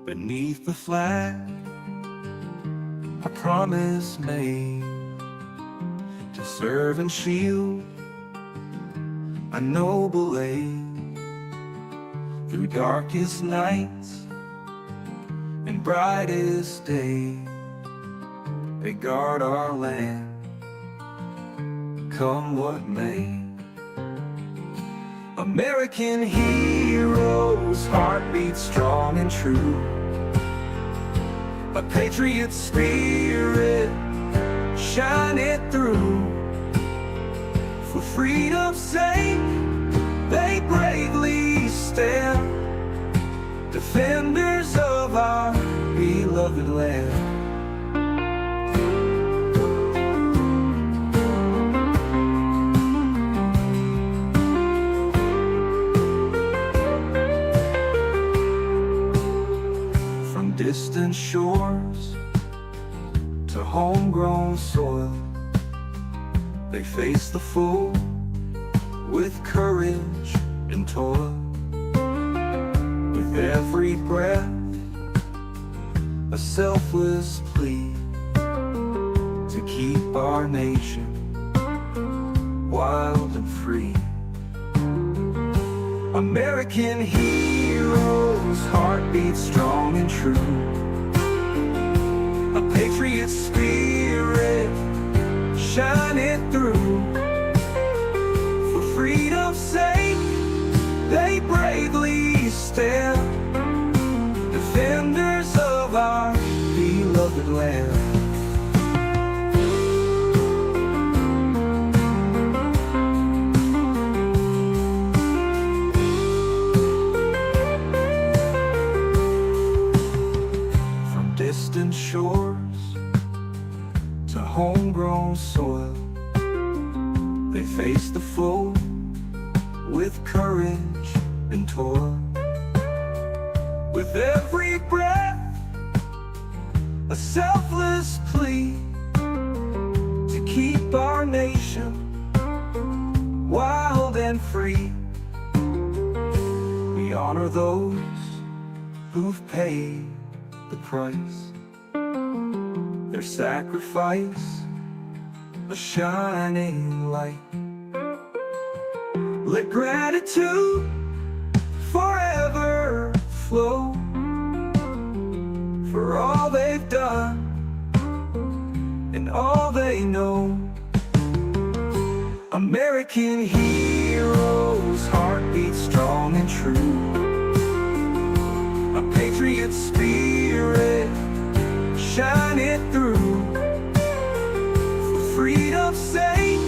beneath the flag, a promise made to serve and shield a noble aid through darkest nights and brightest day. They guard our land, come what may. American heroes, heartbeat strong and true, a patriot spirit, shine it through. For freedom's sake, they bravely stand, defenders of our beloved land. Distant shores to homegrown soil, they face the foe with courage and toil. With every breath, a selfless plea to keep our nation wild and free. American heroes, heartbeat strong and true, a patriot spirit, shine it through. For freedom's sake, they bravely stand, defenders of our beloved land. Distant shores to homegrown soil, they face the foe with courage and toil. With every breath, a selfless plea to keep our nation wild and free. We honor those who've paid the price, their sacrifice, a shining light. Let gratitude forever flow for all they've done and all they know. American heroes, heartbeat strong and true, a patriot spirit, shine it through. For freedom's sake,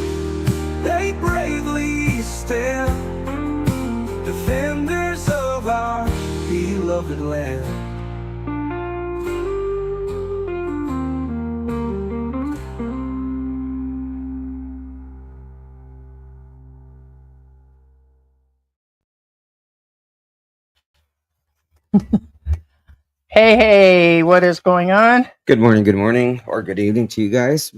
they bravely stand, defenders of our beloved land. Hey, what is going on? Good morning, or good evening to you guys.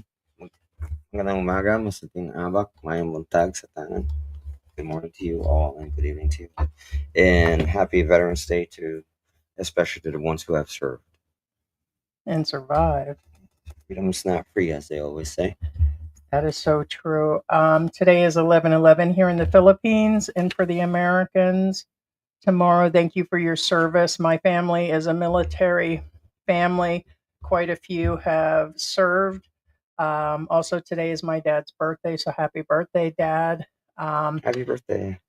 Magandang umaga, masating abak, mayang buntag sa tanan. Good morning to you all, and good evening to you. And happy Veterans Day to, especially to the ones who have served. And survive. Freedom is not free, as they always say. That is so true. Today is 11/11 here in the Philippines, and for the Americans, tomorrow, thank you for your service. My family is a military family. Quite a few have served. Also, today is my dad's birthday, so happy birthday, Dad. Happy birthday.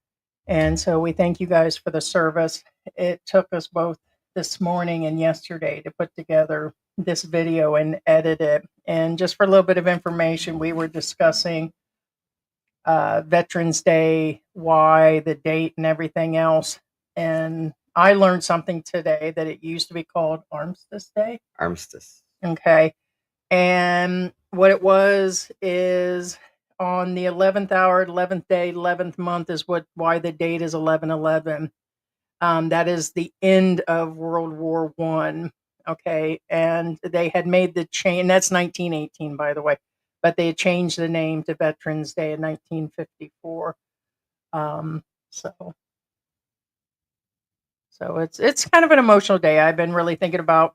And so we thank you guys for the service. It took us both this morning and yesterday to put together this video and edit it. And just for a little bit of information, we were discussing Veterans Day, why, the date, and everything else. And I learned something today, that it used to be called Armistice Day. Armistice. Okay. And what it was is on the 11th hour, 11th day, 11th month is why the date is 11/11. That is the end of World War I. Okay. And they had made the change. That's 1918, by the way. But they had changed the name to Veterans Day in 1954. So So it's kind of an emotional day. I've been really thinking about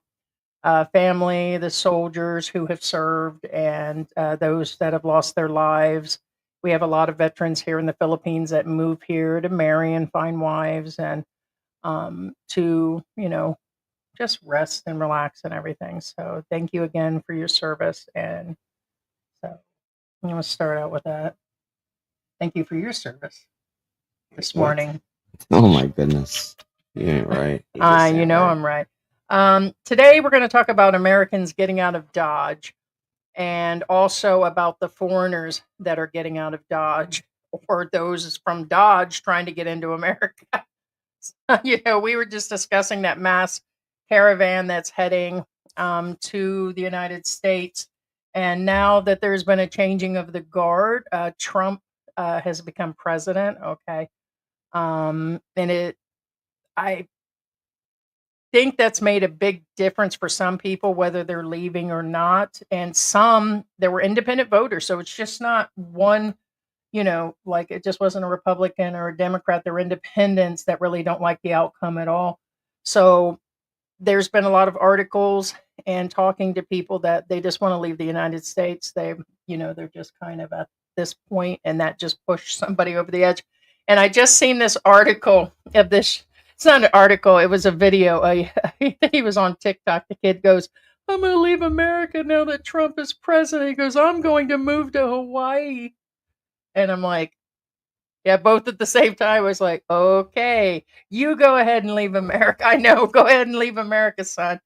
family, the soldiers who have served, and those that have lost their lives. We have a lot of veterans here in the Philippines that move here to marry and find wives and to, just rest and relax and everything. So thank you again for your service. And so I'm going to start out with that. Thank you for your service this What? morning. Oh my goodness. You ain't right. You just ain't right. I'm right. Today we're going to talk about Americans getting out of Dodge and also about the foreigners that are getting out of Dodge or those from Dodge trying to get into America. We were just discussing that mass caravan that's heading to the United States. And now that there's been a changing of the guard, Trump has become president. Okay. And I think that's made a big difference for some people, whether they're leaving or not. And some, there were independent voters. So it's just not one, like it just wasn't a Republican or a Democrat. They're independents that really don't like the outcome at all. So there's been a lot of articles and talking to people that they just want to leave the United States. They're just kind of at this point, and that just pushed somebody over the edge. And I just seen this article of this. It's not an article; it was a video. He was on TikTok. The kid goes, "I'm going to leave America now that Trump is president." He goes, "I'm going to move to Hawaii," and I'm like, yeah, both at the same time. I was like, okay, you go ahead and leave America. I know, go ahead and leave America, son.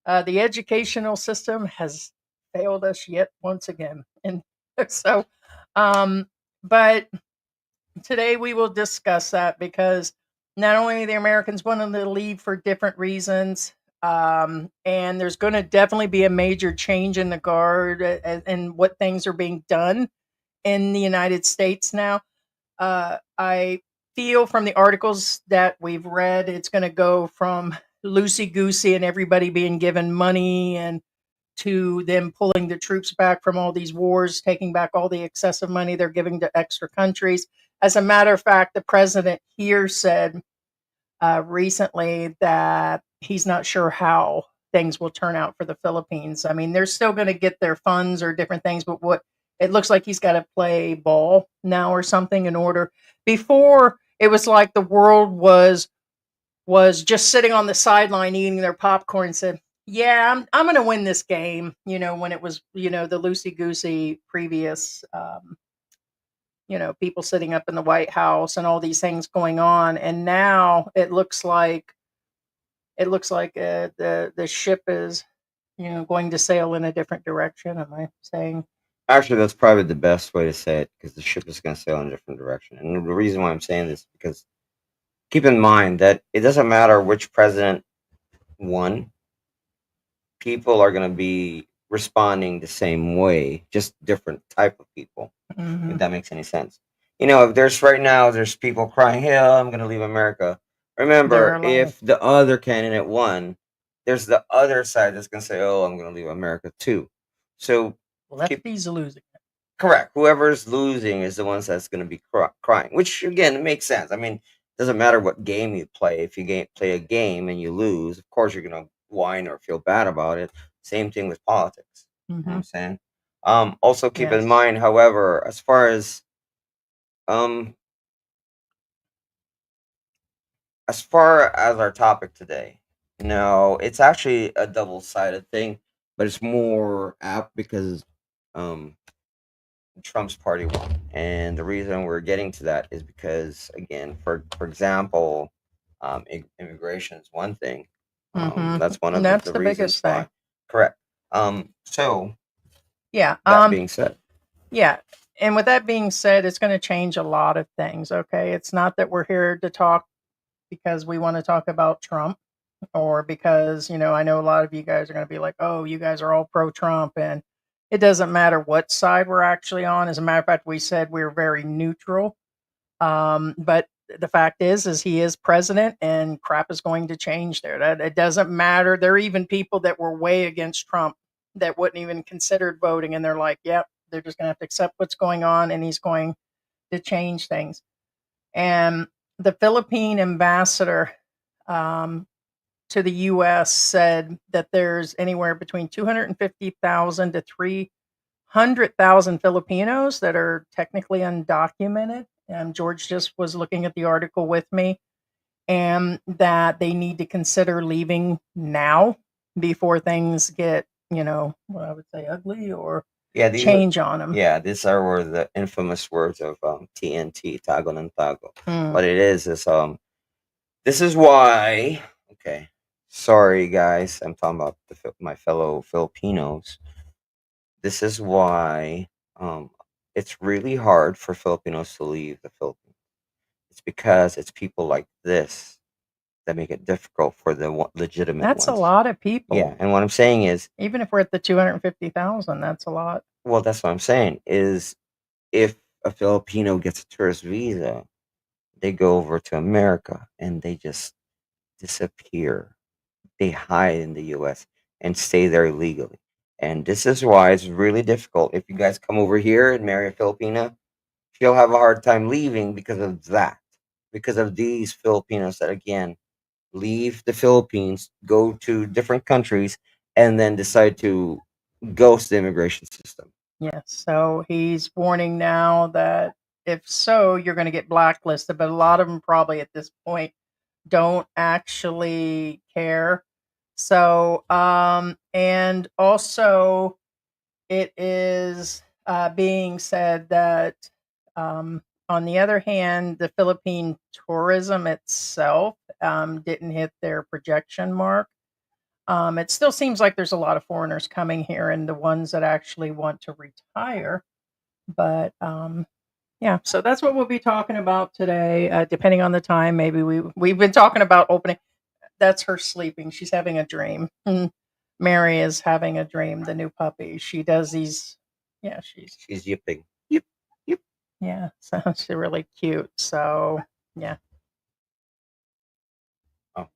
The educational system has failed us yet once again. And so, um, but today we will discuss that because not only the Americans wanting to leave for different reasons, and there's going to definitely be a major change in the guard and what things are being done in the United States now. I feel from the articles that we've read, it's going to go from loosey goosey and everybody being given money and to them pulling the troops back from all these wars, taking back all the excessive money they're giving to extra countries. As a matter of fact, the president here said recently that he's not sure how things will turn out for the Philippines. I mean, they're still going to get their funds or different things, but what it looks like he's got to play ball now or something in order. Before it was like the world was just sitting on the sideline eating their popcorn and said, "Yeah, I'm going to win this game." When it was the loosey goosey previous. People sitting up in the White House and all these things going on. And now it looks like the ship is, going to sail in a different direction. Am I saying? Actually, that's probably the best way to say it because the ship is going to sail in a different direction. And the reason why I'm saying this is because keep in mind that it doesn't matter which president won, people are going to be responding the same way, just different type of people, if that makes any sense. If there's people crying, hell, I'm going to leave America. Remember, if the other candidate won, there's the other side that's going to say, oh, I'm going to leave America too. So lefties losing. Correct. Whoever's losing is the ones that's going to be crying, which again makes sense. I mean, it doesn't matter what game you play. If you play a game and you lose, of course you're going to whine or feel bad about it. Same thing with politics. You know what I'm saying? Also keep in mind, however, as far as our topic today, no, it's actually a double-sided thing, but it's more apt because Trump's party won, and the reason we're getting to that is because, again, for example, immigration is one thing. That's one of that's the the reasons biggest why. thing. Correct. So yeah. That being said, yeah. And with that being said, it's going to change a lot of things. Okay, it's not that we're here to talk because we want to talk about Trump or because I know a lot of you guys are going to be like, oh, you guys are all pro-Trump, and it doesn't matter what side we're actually on. As a matter of fact, we said we're very neutral. But the fact is he is president, and crap is going to change there. That it doesn't matter. There are even people that were way against Trump that wouldn't even considered voting, and they're like, yep, they're just going to have to accept what's going on, and he's going to change things. And the Philippine ambassador to the U.S. said that there's anywhere between 250,000 to 300,000 Filipinos that are technically undocumented. George just was looking at the article with me, and that they need to consider leaving now before things get, what I would say, ugly or Yeah, change on them. Yeah, these are were the infamous words of TNT, tago ng tago. Mm. What it is this is why. Okay, sorry guys, I'm talking about my fellow Filipinos. This is why it's really hard for Filipinos to leave the Philippines. It's because it's people like this that make it difficult for the legitimate That's ones. a lot of people. Yeah, and what I'm saying is, even if we're at the 250,000, that's a lot. well, that's what I'm saying is, if a Filipino gets a tourist visa, they go over to America and they just disappear. They hide in the US and stay there legally. And this is why it's really difficult. If you guys come over here and marry a Filipina, she'll have a hard time leaving because of that. Because of these Filipinos that, again, leave the Philippines, go to different countries, and then decide to ghost the immigration system. Yes. So he's warning now that if so, you're going to get blacklisted. But a lot of them probably at this point don't actually care. So, and also it is being said that, on the other hand, the Philippine tourism itself didn't hit their projection mark. It still seems like there's a lot of foreigners coming here, and the ones that actually want to retire. But yeah, so that's what we'll be talking about today. Depending on the time, maybe we've been talking about opening. That's her sleeping. She's having a dream. Mary is having a dream. The new puppy. She does these. Yeah, she's yipping. Yip, yip. Yeah, so she's really cute. So yeah. Oh.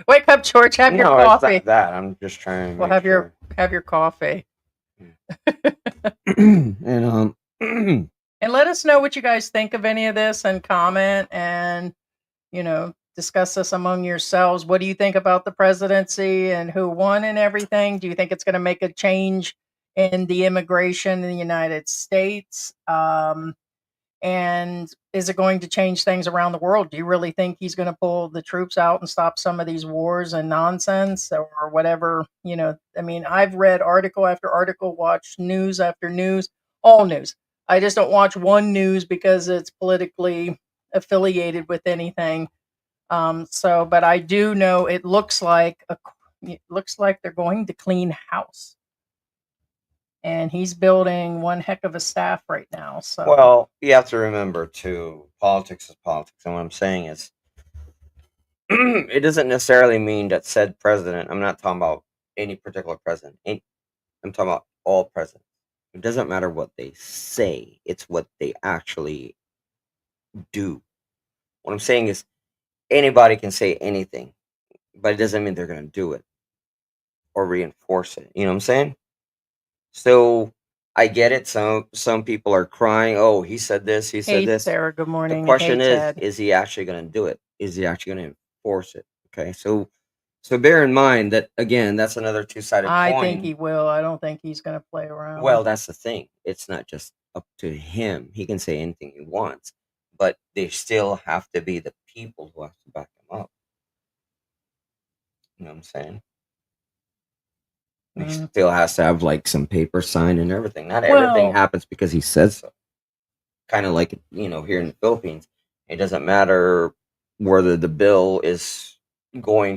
Wake up, George. Have your coffee. It's not that. I'm just trying to well, have your coffee. And and let us know what you guys think of any of this, and comment, and discuss this among yourselves. What do you think about the presidency and who won and everything? Do you think it's going to make a change in the immigration in the United States? And is it going to change things around the world? Do you really think he's going to pull the troops out and stop some of these wars and nonsense or whatever? I mean, I've read article after article, watched news after news, all news. I just don't watch one news because it's politically affiliated with anything. But I do know it looks like they're going to clean house. And he's building one heck of a staff right now. So, well, you have to remember too, politics is politics, and what I'm saying is, it doesn't necessarily mean that said president. I'm not talking about any particular president. I'm talking about all presidents. It doesn't matter what they say; it's what they actually do. What I'm saying is, anybody can say anything, but it doesn't mean they're going to do it or reinforce it. You know what I'm saying? So I get it. Some people are crying. Oh, he said this. He said hey, this. Sarah, good morning. The question hey, Ted. is he actually going to do it? Is he actually going to enforce it? Okay, so bear in mind that, again, that's another two-sided coin. I think he will. I don't think he's going to play around. Well, that's the thing. It's not just up to him. He can say anything he wants, but they still have to be the people who have to back him up. You know what I'm saying? He still has to have like some paper signed and everything. Not everything happens because he says so. Kind of like, here in the Philippines, it doesn't matter whether the bill is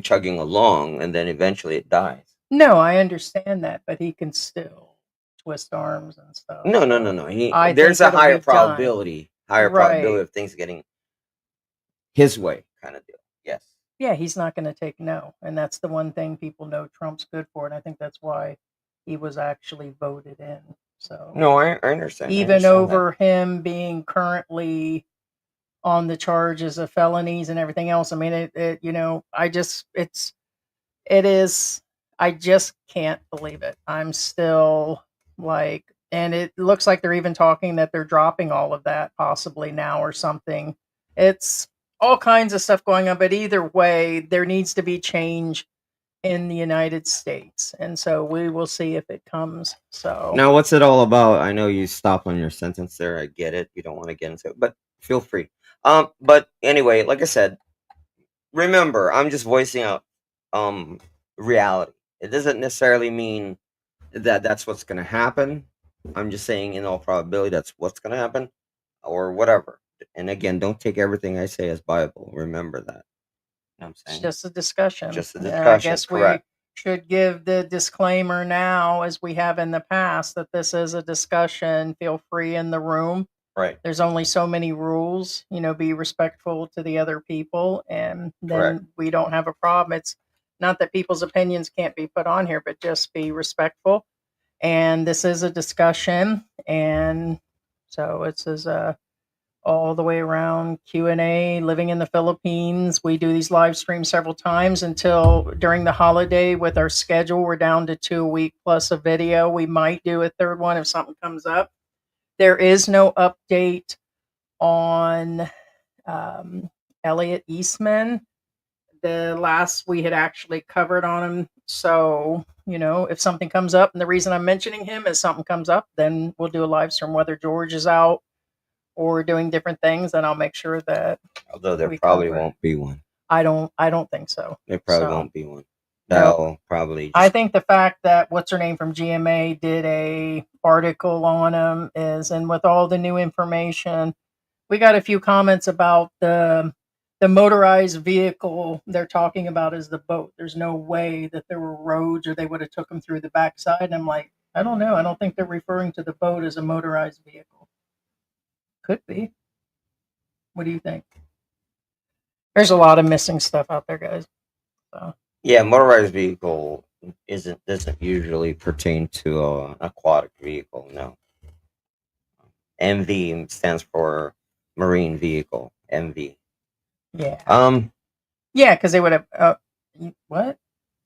chugging along and then eventually it dies. No, I understand that, but he can still twist arms and stuff. No. There's a higher probability of things getting his way, kind of deal. Yes. Yeah, he's not going to take no. And that's the one thing people know Trump's good for. And I think that's why he was actually voted in. So no, I understand. Even over him being currently on the charges of felonies and everything else. I mean, I just can't believe it. I'm still like, and it looks like they're even talking that they're dropping all of that possibly now or something. It's all kinds of stuff going on. But either way, there needs to be change in the United States, and so we will see if it comes. So Now, what's it all about? I know you stop on your sentence there. I get it. You don't want to get into it, but feel free. But anyway, like I said, remember, I'm just voicing out reality. It doesn't necessarily mean that that's what's going to happen. I'm just saying, in all probability, that's what's going to happen, or whatever. And again, don't take everything I say as Bible. Remember that. You know what I'm it's saying? just a discussion. Just a And I discussion. guess Correct. we should give the disclaimer now, as we have in the past, that this is a discussion. Feel free in the room. Right. There's only so many rules, be respectful to the other people, and then Correct. we don't have a problem. It's not that people's opinions can't be put on here, but just be respectful. And this is a discussion, and so it says all the way around Q&A. Living in the Philippines, we do these live streams several times until during the holiday. With our schedule, we're down to 2 a week plus a video. We might do a third one if something comes up. There is no update on Elliot Eastman. The last we had actually covered on him. So, if something comes up, and the reason I'm mentioning him is something comes up, then we'll do a live stream, whether George is out or doing different things, then I'll make sure that. Although there probably won't be one. I don't think so. There probably won't be one. No. That'll probably I think the fact that what's her name from GMA did a article on him is, and with all the new information, we got a few comments about the motorized vehicle they're talking about is the boat. There's no way that there were roads or they would have took him through the backside. And I'm like, I don't know. I don't think they're referring to the boat as a motorized vehicle. Could be. What do you think? There's a lot of missing stuff out there, guys. So. Yeah, motorized vehicle doesn't usually pertain to an aquatic vehicle. No. MV stands for marine vehicle. MV. Yeah. Yeah, because they would have. What?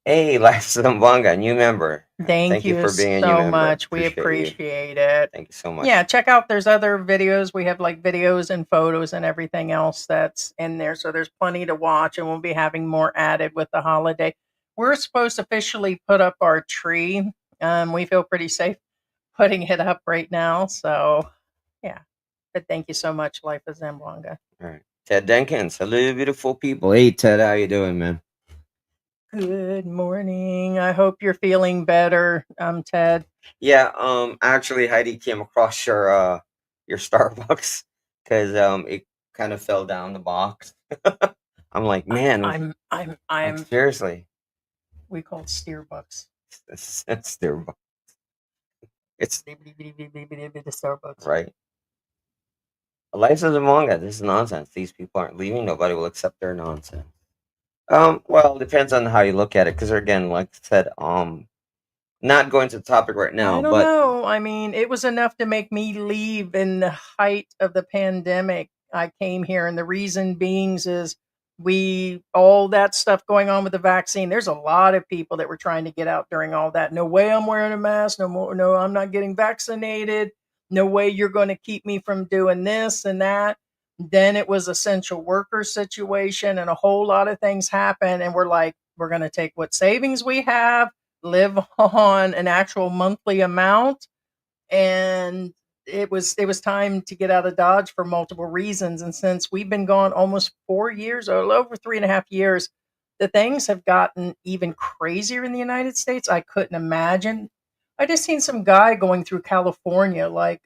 Hey, Life Zambanga, new member. Thank you for being so much. We appreciate it. Thank you so much. Yeah, check out. There's other videos. We have like videos and photos and everything else that's in there. So there's plenty to watch, and we'll be having more added with the holiday. We're supposed to officially put up our tree. We feel pretty safe putting it up right now. So yeah, but thank you so much, Life of Zamboanga. All right, Ted Denkins, hello, beautiful people. Hey, Ted, how you doing, man? Good morning. I hope you're feeling better, Ted. Yeah, actually Heidi came across your Starbucks because it kind of fell down the box. I'm like, man, I'm seriously. We call it Steerbucks. It's Starbucks. It's the Starbucks. Right. Life is a manga. This is nonsense. These people aren't leaving. Nobody will accept their nonsense. Well, it depends on how you look at it. Because again, like I said, not going to the topic right now. I don't know. I mean, it was enough to make me leave in the height of the pandemic. I came here, and the reason being is all that stuff going on with the vaccine. There's a lot of people that were trying to get out during all that. No way I'm wearing a mask. No, I'm not getting vaccinated. No way you're going to keep me from doing this and that. Then it was essential worker situation, and a whole lot of things happened. And we're like, we're going to take what savings we have, live on an actual monthly amount, and it was time to get out of Dodge for multiple reasons. And since we've been gone almost 4 years, or over 3.5 years, the things have gotten even crazier in the United States. I couldn't imagine. I just seen some guy going through California, like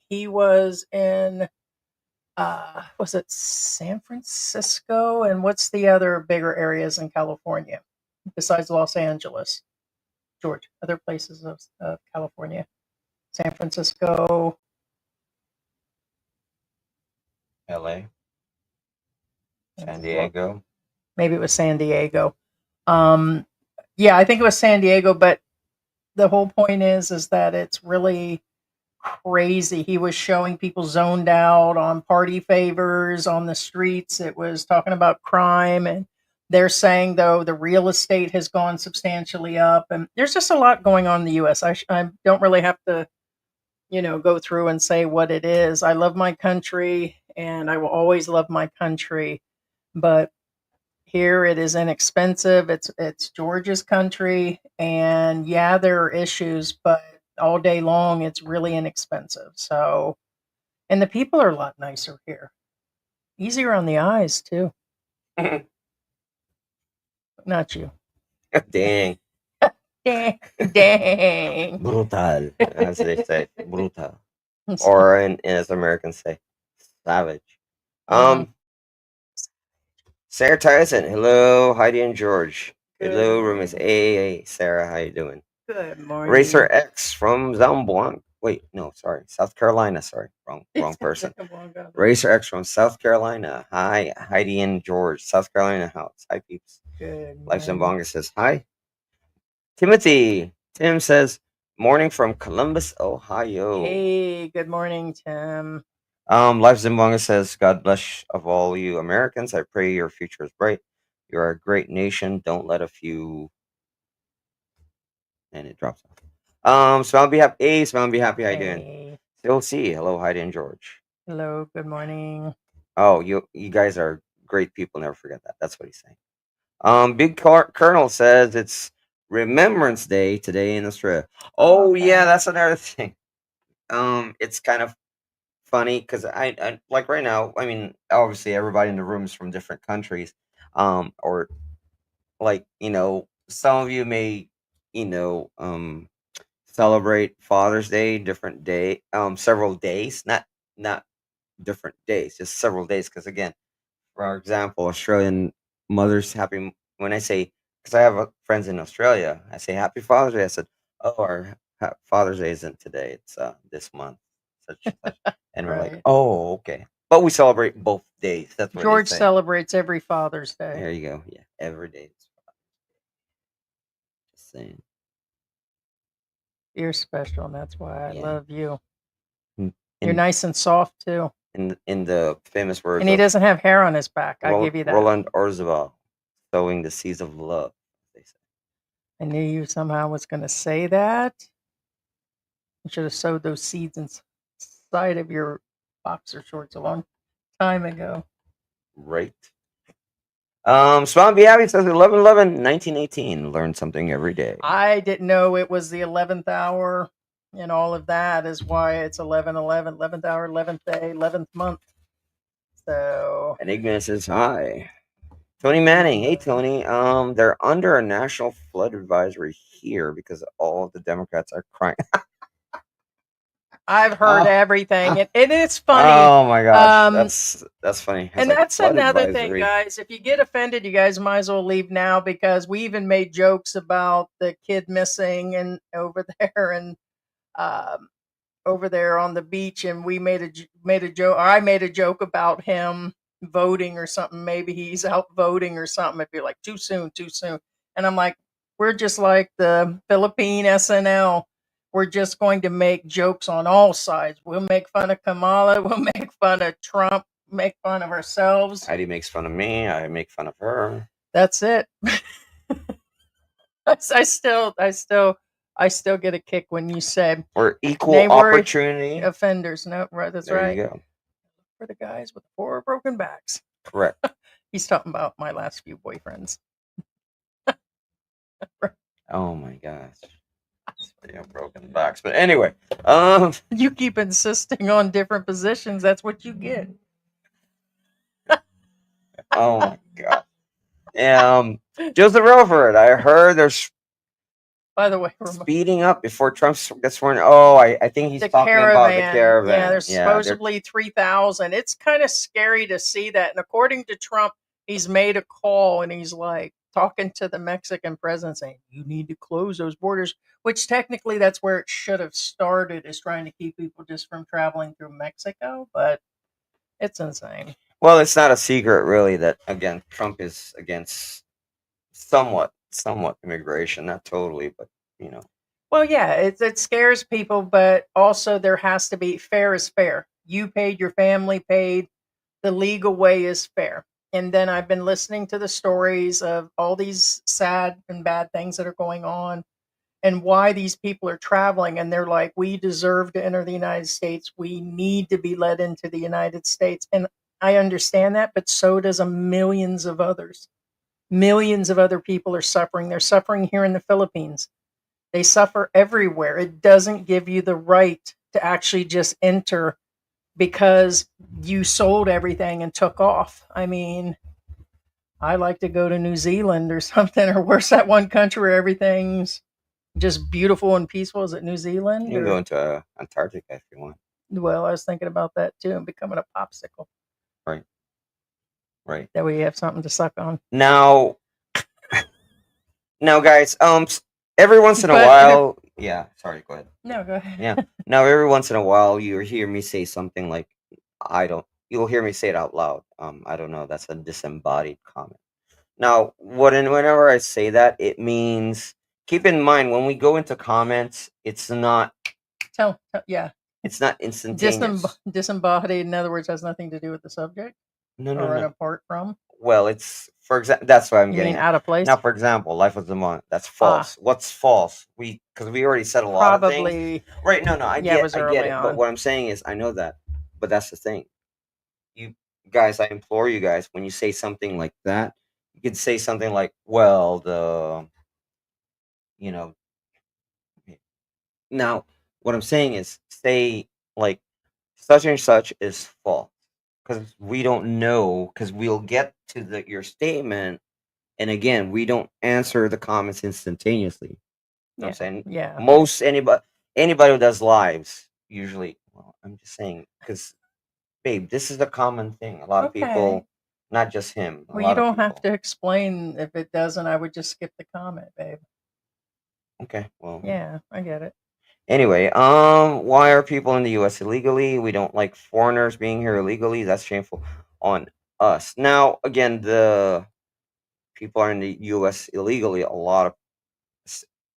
he was in was it San Francisco, and what's the other bigger areas in California besides Los Angeles? George, other places of California. San Francisco, LA, San Diego. Maybe it was San Diego. Yeah, I think it was San Diego, but the whole point is that it's really crazy. He was showing people zoned out on party favors on the streets. It was talking about crime, and they're saying, though, the real estate has gone substantially up, and there's just a lot going on in the U.S. I don't really have to, go through and say what it is. I love my country, and I will always love my country. But here it is inexpensive. It's Georgia's country, and yeah, there are issues, but all day long it's really inexpensive. So, and the people are a lot nicer here. Easier on the eyes too. Not you. Dang. Dang. Brutal, as they say. Brutal. Or as Americans say, savage. Um, Sarah Tyson. Hello, Heidi and George. Hello, roommates. Hey, Sarah, how you doing? Good morning. Racer X from Zamboanga. Wait, no, sorry, South Carolina. Sorry, wrong person. Racer X from South Carolina. Hi, Heidi and George. South Carolina house. Hi, peeps. Good. Life Zamboanga says hi. Timothy. Tim says morning from Columbus, Ohio. Hey, good morning, Tim. Life Zimbabwe says, God bless of all you Americans. I pray your future is bright. You're a great nation. Don't let a few. And it drops off. Smile be happy. Hey, smile be happy. How you doing? Hey. Still see. Hello, Heidi and George. Hello, good morning. Oh, you guys are great people. Never forget that. That's what he's saying. Big Colonel says it's Remembrance Day today in Australia. Oh, Okay. yeah, that's another thing. It's kind of funny because I like right now. I mean, obviously, everybody in the room is from different countries. Or like some of you may celebrate Father's Day different day, several days, not different days, just several days. Because again, for example, Australian mothers happy when I say because I have friends in Australia, I say Happy Father's Day. I said, oh, our Father's Day isn't today; it's this month, such such, and we're like, Right. oh, okay. But we celebrate both days. That's what George they say. celebrates every Father's Day. There you go. Yeah, every day. Just saying. You're special, and that's why I Yeah. love you. In, You're nice and soft too. in the famous words And he of doesn't have hair on his back. I give you that. Roland Orzabal, sowing the seeds of love. They say. I knew you somehow was going to say that. You should have sowed those seeds inside of your boxer shorts a long time ago. Right. Smile Be Happy says 11/11/1918. Learn something every day. I didn't know it was the 11th hour, and all of that is why it's 11/11, 11th hour, 11th day, 11th month. So. Enigma says hi. Tony Manning. Hey, Tony. They're under a national flood advisory here because all the Democrats are crying. I've heard everything, and it's funny. Oh my gosh, that's funny. And that's another thing, guys. If you get offended, you guys might as well leave now because we even made jokes about the kid missing and over there and over there on the beach, and we made a joke. Or I made a joke about him voting or something. Maybe he's out voting or something. It'd be like too soon, and I'm like, we're just like the Philippine SNL. We're just going to make jokes on all sides. We'll make fun of Kamala. We'll make fun of Trump. Make fun of ourselves. Heidi makes fun of me. I make fun of her. That's it. I still get a kick when you say we're equal opportunity offenders. No, right, that's right. There you go. For the guys with 4 broken backs. Correct. He's talking about my last few boyfriends. Oh my gosh. Yeah, broken backs. But anyway, you keep insisting on different positions. That's what you get. Oh my god. Joseph Relford, I heard there's by the way speeding up before Trump gets sworn. Oh, I think he's talking about the caravan. Yeah, there's supposedly 3,000. It's kind of scary to see that. And according to Trump, he's made a call and he's like talking to the Mexican president saying, you need to close those borders, which technically that's where it should have started, is trying to keep people just from traveling through Mexico. But it's insane. Well, it's not a secret really that, again, Trump is against somewhat immigration, not totally, but Well, yeah, it scares people, but also there has to be fair is fair. You paid, your family paid, the legal way is fair. And then I've been listening to the stories of all these sad and bad things that are going on and why these people are traveling. And they're like, we deserve to enter the United States. We need to be let into the United States. And I understand that, but so does a millions of others. Millions of other people are suffering. They're suffering here in the Philippines. They suffer everywhere. It doesn't give you the right to actually just enter because you sold everything and took off. I mean, I like to go to New Zealand or something, or where's that one country where everything's just beautiful and peaceful? Is it New Zealand? You can Or, go into Antarctica if you want. well, I was thinking about that too, and becoming a popsicle. Right. Right. That way you have something to suck on. Now, guys, every once in a But- while, yeah, sorry, go ahead. No, go ahead. Yeah. Now, every once in a while, you hear me say something like, you'll hear me say it out loud. I don't know, that's a disembodied comment. Now, whenever I say that, it means, keep in mind, when we go into comments, it's not Yeah. instantaneous. Disembodied, in other words, has nothing to do with the subject No, or apart from. Well, it's, for example, that's what I'm You getting mean at. out of place? Now, for example, life of the month, that's false. What's false? Because we already said a lot of things. Probably. Right? No, I Yeah, it get, was I early get it. But on. what I'm saying is, I know that, but that's the thing. You guys, I implore you guys, when you say something like that, you could say something like, "Well, you know." Now, what I'm saying is, say like, such and such is false, because we don't know, because we'll get to your statement. And again, we don't answer the comments instantaneously. You know what I'm saying? Yeah. Most anybody who does lives usually. Well, I'm just saying, because, babe, this is a common thing. A lot of people, not just him. Well, you don't have to explain. If it doesn't, I would just skip the comment, babe. Okay. Well. Yeah, I get it. Anyway, why are people in the U.S. illegally? We don't like foreigners being here illegally. That's shameful on us. Now, again, the people are in the U.S. illegally. A lot of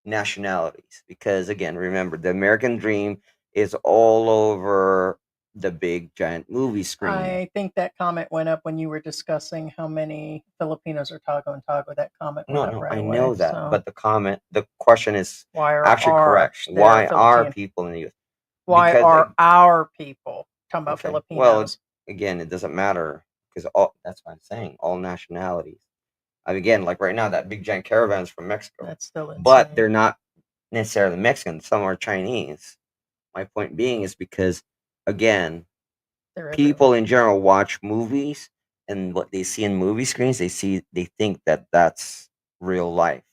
nationalities, because again, remember, the American dream is all over the big giant movie screen. I think that comment went up when you were discussing how many Filipinos are Tago and Tago. That comment went up right I away. know that, so. but the question is Why are actually correct. Why are people in the U.S.? Why Because are our people talking about okay, Filipinos? well, again, it doesn't matter, because that's what I'm saying. All nationalities. Again, like right now, that big giant caravan is from Mexico. That's still insane. But they're not necessarily Mexican. Some are Chinese. My point being is because, again, people in general watch movies, and what they see in movie screens, they think that that's real life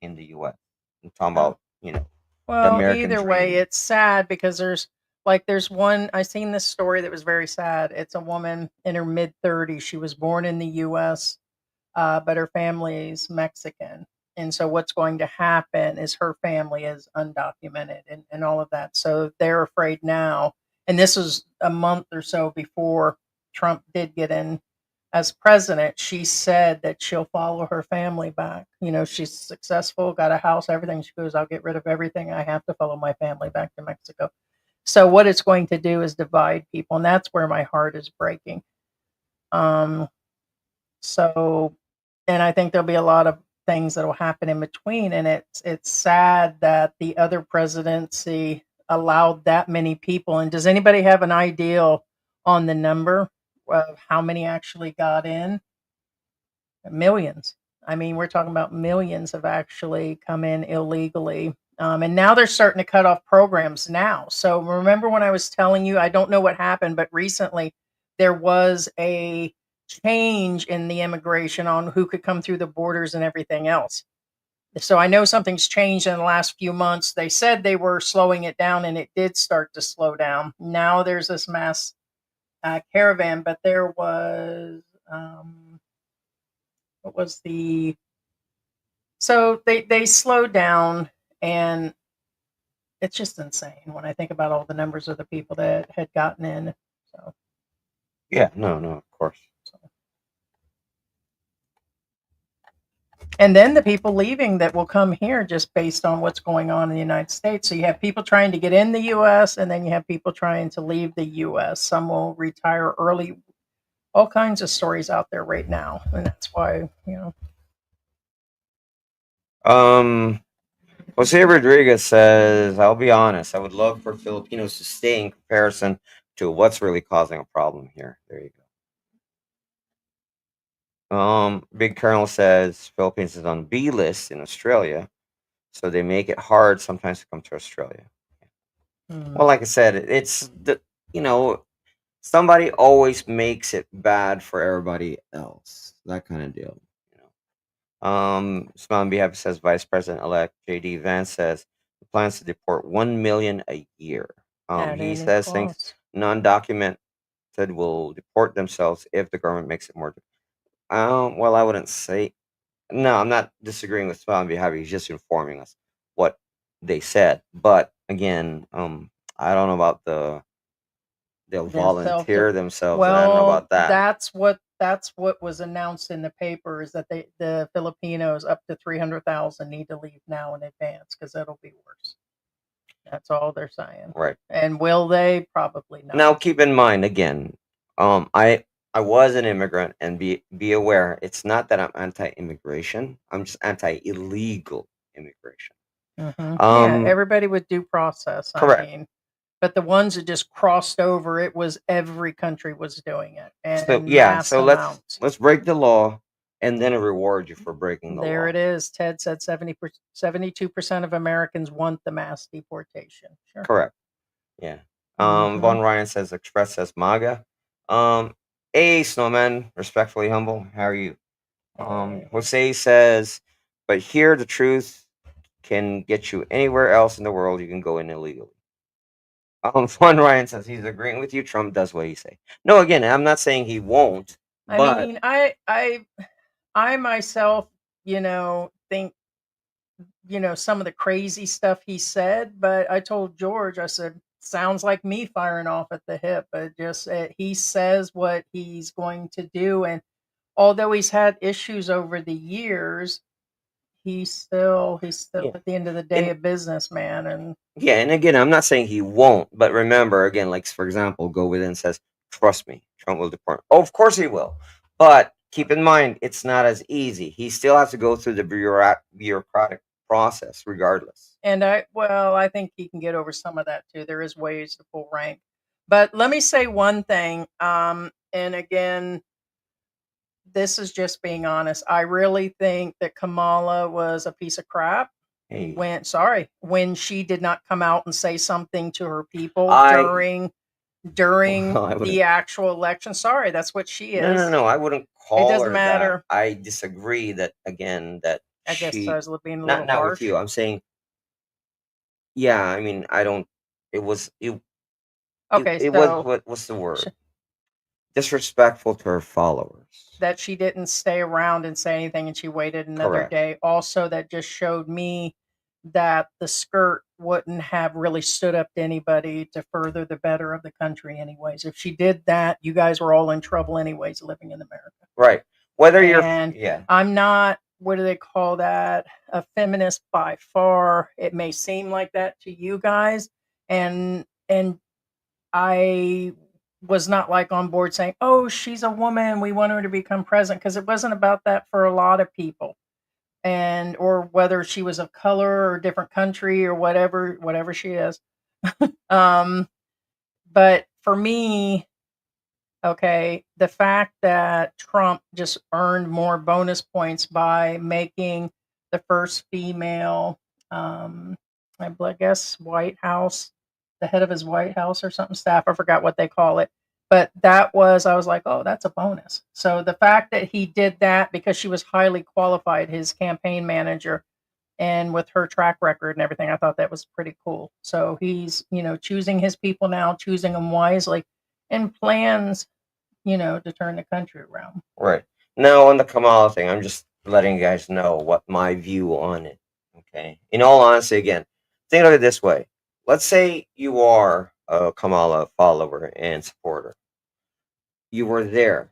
in the U.S. I'm talking about, the Well, American either way, dream. it's sad because there's one. I seen this story that was very sad. It's a woman in her mid-30s. She was born in the U.S., but her family's Mexican. And so what's going to happen is her family is undocumented and all of that. So they're afraid now. And this was a month or so before Trump did get in as president. She said that she'll follow her family back. She's successful, got a house, everything. She goes, I'll get rid of everything. I have to follow my family back to Mexico. So what it's going to do is divide people. And that's where my heart is breaking. So, and I think there'll be a lot of things that will happen in between. And it's sad that the other presidency allowed that many people. And does anybody have an idea on the number of how many actually got in? Millions. I mean, we're talking about millions have actually come in illegally. And now they're starting to cut off programs now. So remember when I was telling you, I don't know what happened, but recently there was a change in the immigration on who could come through the borders and everything else. So I know something's changed in the last few months. They said they were slowing it down, and it did start to slow down. Now there's this mass caravan, but there was what was the? So they slowed down, and it's just insane when I think about all the numbers of the people that had gotten in. So yeah, no, of course. And then the people leaving that will come here just based on what's going on in the United States. So you have people trying to get in the U.S., and then you have people trying to leave the U.S. Some will retire early. All kinds of stories out there right now, and that's why Jose Rodriguez says, I'll be honest, I would love for Filipinos to stay in comparison to what's really causing a problem here. There you go. Big Colonel says Philippines is on B list in Australia, so they make it hard sometimes to come to Australia. Well, like I said, it's the somebody always makes it bad for everybody else. That kind of deal. Smile and Be Happy says Vice President elect JD Vance says he plans to deport 1 million a year. That He ain't says close. things non-documented will deport themselves if the government makes it more. Well, I wouldn't say. No, I'm not disagreeing with Smile and Be Happy. He's just informing us what they said. But again, I don't know about they'll volunteer themselves. I don't know Well, about that. that's what was announced in the paper, is that the Filipinos up to 300,000 need to leave now in advance because it'll be worse. That's all they're saying. Right. And will they? Probably not. Now, keep in mind again, I was an immigrant, and be aware, it's not that I'm anti-immigration. I'm just anti-illegal immigration. Yeah, everybody with due process. Correct. I mean, but the ones that just crossed over, it was every country was doing it, and So yeah, mass so amounts. let's break the law, and then reward you for breaking the law. There it is. Ted said 72% of Americans want the mass deportation. Sure. Correct. Yeah. Von Ryan says Express says MAGA. Snowman, respectfully humble. How are you? Jose says, but here the truth can get you anywhere else in the world. You can go in illegally. Von Ryan says he's agreeing with you. Trump does what he say. No, again, I'm not saying he won't. I mean, I myself, think, some of the crazy stuff he said, but I told George, I said, sounds like me firing off at the hip. But just he says what he's going to do, and although he's had issues over the years, he's still at the end of the day a businessman. And yeah, and again, I'm not saying he won't, but remember, again, like for example, Go Within says, trust me, Trump will deport. Oh, of course he will. But keep in mind, it's not as easy. He still has to go through the bureaucratic process regardless. And I think he can get over some of that too. There is ways to pull rank. But let me say one thing. And again, this is just being honest. I really think that Kamala was a piece of crap. When she did not come out and say something to her people during the actual election. Sorry, that's what she is. No, I wouldn't call her. It doesn't matter. That. I disagree that again that I guess I was being a not little harsh. With you. I'm saying, yeah. I mean, I don't. It was it. Okay, it was what's the word? Disrespectful to her followers. That she didn't stay around and say anything, and she waited another day. Also, that just showed me that the skirt wouldn't have really stood up to anybody to further the better of the country anyways. If she did that, you guys were all in trouble anyways living in America. Right. Whether I'm not, what do they call that? A feminist by far. It may seem like that to you guys. And I was not like on board saying, oh, she's a woman, we want her to become president, because it wasn't about that for a lot of people. And or whether she was of color or different country or whatever she is. But for me, okay, the fact that Trump just earned more bonus points by making the first female, I guess, White House, the head of his White House or something, staff, I forgot what they call it. But I was like, oh, that's a bonus. So the fact that he did that because she was highly qualified, his campaign manager, and with her track record and everything, I thought that was pretty cool. So he's, choosing his people now, choosing them wisely, and plans, to turn the country around. Right. Now, on the Kamala thing, I'm just letting you guys know what my view on it. Okay. In all honesty, again, think of it this way. Let's say you are a Kamala follower and supporter. You were there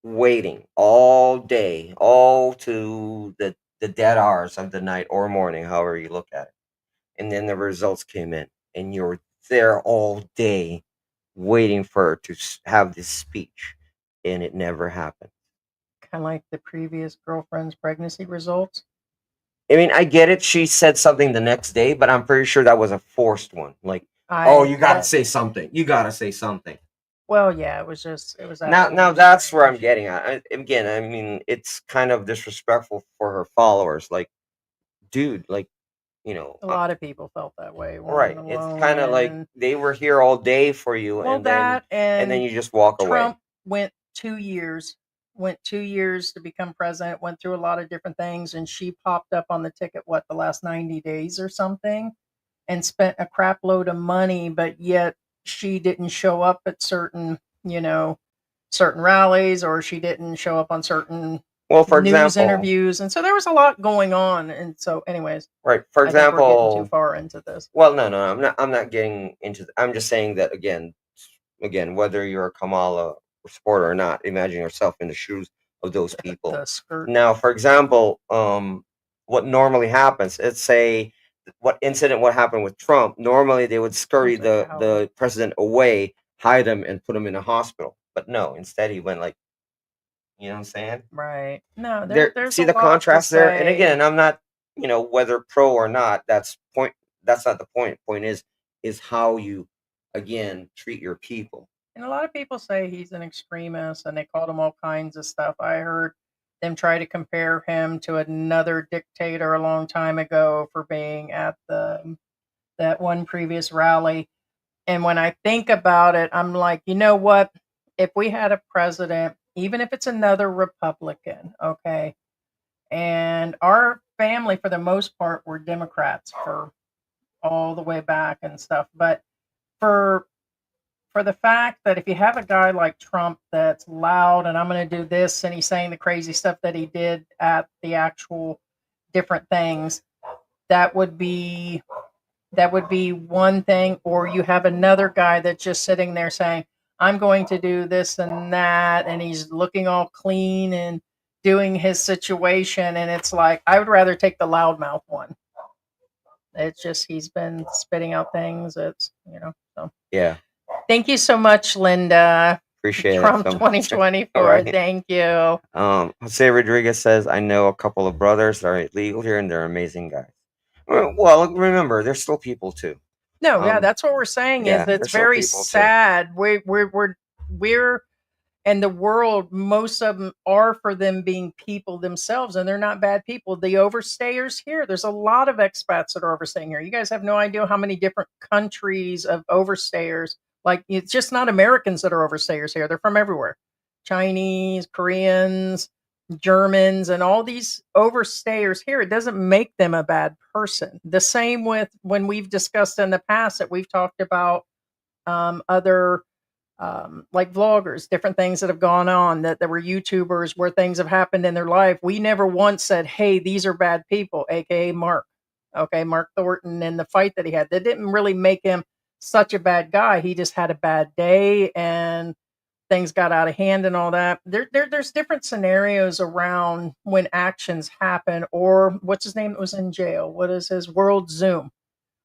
waiting all day, all to the dead hours of the night or morning, however you look at it. And then the results came in, and you were there all day waiting for her to have this speech, and it never happened. Kind of like the previous girlfriend's pregnancy results. I mean, I get it. She said something the next day, but I'm pretty sure that was a forced one. Like, you got to say something. You got to say something. Well, yeah, it was Now absolutely that's where I'm strange. getting at. Again, I mean, it's kind of disrespectful for her followers. Like, dude, like, you know, A lot of people felt that way, right? weren't It's alone. kind of like And they were here all day for you, well, and that then and you just walk away. Trump went 2 years, went 2 years to become president, went through a lot of different things, and she popped up on the ticket, what, the last 90 days or something, and spent a crap load of money, but yet she didn't show up at you know, certain rallies, or she didn't show up on certain Well, for news example, interviews. And so there was a lot going on. And so, anyways, right? For I think we're getting too example, far into this. well, no, I'm not. I'm not getting into. I'm just saying that again, whether you're a Kamala supporter or not, imagine yourself in the shoes of those people. The skirt. Now, for example, what normally happens? Let's say what happened with Trump. Normally, they would scurry Seems like a howler. the president away, hide him, and put him in a hospital. But no, instead he went like, you know what I'm saying? Right. No, there's See a the lot to contrast there. And say. again, I'm not, whether pro or not. That's not the point. Point is how you again treat your people. And a lot of people say he's an extremist and they called him all kinds of stuff. I heard them try to compare him to another dictator a long time ago for being at that one previous rally. And when I think about it, I'm like, you know what? If we had a president, even if it's another Republican, okay, and our family for the most part were Democrats for all the way back and stuff, but for the fact that if you have a guy like Trump that's loud and I'm going to do this and he's saying the crazy stuff that he did at the actual different things, that would be one thing. Or you have another guy that's just sitting there saying, I'm going to do this and that, and he's looking all clean and doing his situation, and it's like I would rather take the loudmouth one. It's just he's been spitting out things. So Yeah, thank you so much, Linda. appreciate it Trump so much. 2024. Right. Thank you. Jose Rodriguez says, I know a couple of brothers that are illegal here and they're amazing guys. Well, remember, they're still people too. No, yeah, that's what we're saying is Yeah, it's they're still very people too. sad. We're and the world, most of them are for them being people themselves, and they're not bad people. The overstayers here, there's a lot of expats that are overstaying here. You guys have no idea how many different countries of overstayers. Like, it's just not Americans that are overstayers here. They're from everywhere. Chinese, Koreans, Germans, and all these overstayers here. It doesn't make them a bad person. The same with when we've discussed in the past that we've talked about other like vloggers, different things that have gone on, that there were YouTubers where things have happened in their life. We never once said, hey, these are bad people, aka Mark. Okay, Mark Thornton and the fight that he had. That didn't really make him such a bad guy. He just had a bad day and things got out of hand and all that. There's different scenarios around when actions happen, or what's his name that was in jail? What is his World Zoom?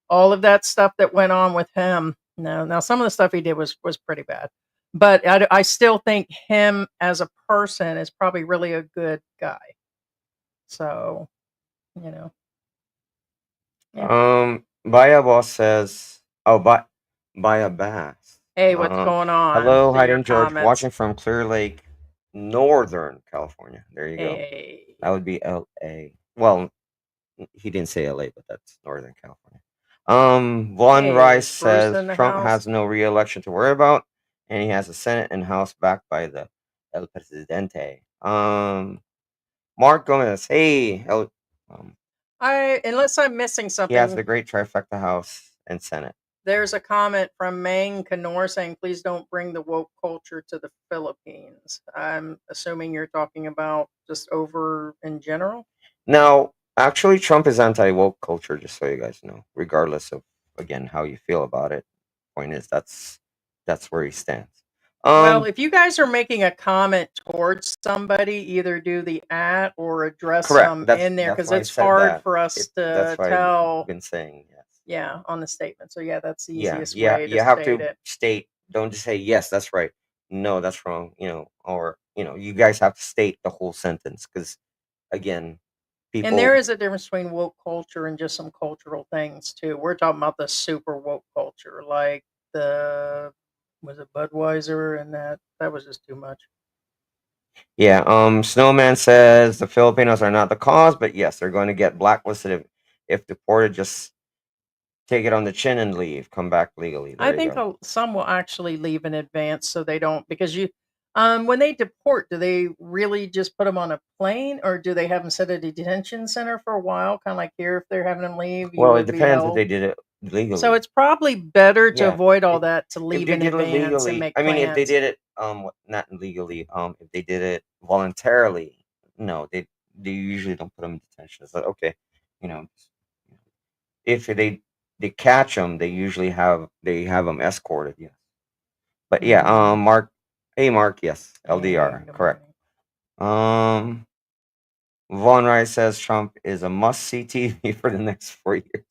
All of that stuff that went on with him. No, now some of the stuff he did was pretty bad, but I still think him as a person is probably really a good guy. So, you know, yeah. Baya Boss says, oh, Baya Bass. Hey, what's going on? Hello, See Heidi your and George, comments. watching from Clear Lake, Northern California. There you go. Hey. That would be LA. Well, he didn't say LA, but that's Northern California. Von Hey, Rice is Bruce says in the Trump house? has no re-election to worry about, and he has the Senate and House backed by the El Presidente. Mark Gomez, hey, Unless I'm missing he has something, the great trifecta House and Senate. there's a comment from Mang Kanor saying, please don't bring the woke culture to the Philippines. I'm assuming you're talking about just over in general. Now, actually, Trump is anti-woke culture, just so you guys know, regardless of, again, how you feel about it. Point is, that's where he stands. Well, if you guys are making a comment towards somebody, either do the at or address correct. them That's in there, that's because why I it's said hard that. for us That's to why tell. I've been saying yes. Yeah, on the statement. So yeah, that's the Yeah, easiest yeah. way You to have state to it. state. Don't just say yes. That's right. No, that's wrong. Or you guys have to state the whole sentence because, again, people. And there is a difference between woke culture and just some cultural things too. We're talking about the super woke culture, like the Was it Budweiser? And that was just too much. Yeah. Snowman says the Filipinos are not the cause, but yes, they're going to get blacklisted if deported. Just take it on the chin and leave. Come back legally. I There you think go. some will actually leave in advance so they don't, because when they deport, do they really just put them on a plane, or do they have them set at a detention center for a while? Kind of like here, if they're having them leave, you Well, it would be depends if held. they did it So legally. it's probably better to Yeah. avoid all If, that, to if leave they in did it advance and legally, make I mean, if they plans. did it not illegally, if they did it voluntarily, no, they usually don't put them in detention. It's like, okay, you know, if they catch them, they have them escorted. Yeah. But yeah, Mm. Mark, hey Mark, yes, Hey, LDR, good correct. morning. Von Rice says Trump is a must-see TV for the next 4 years.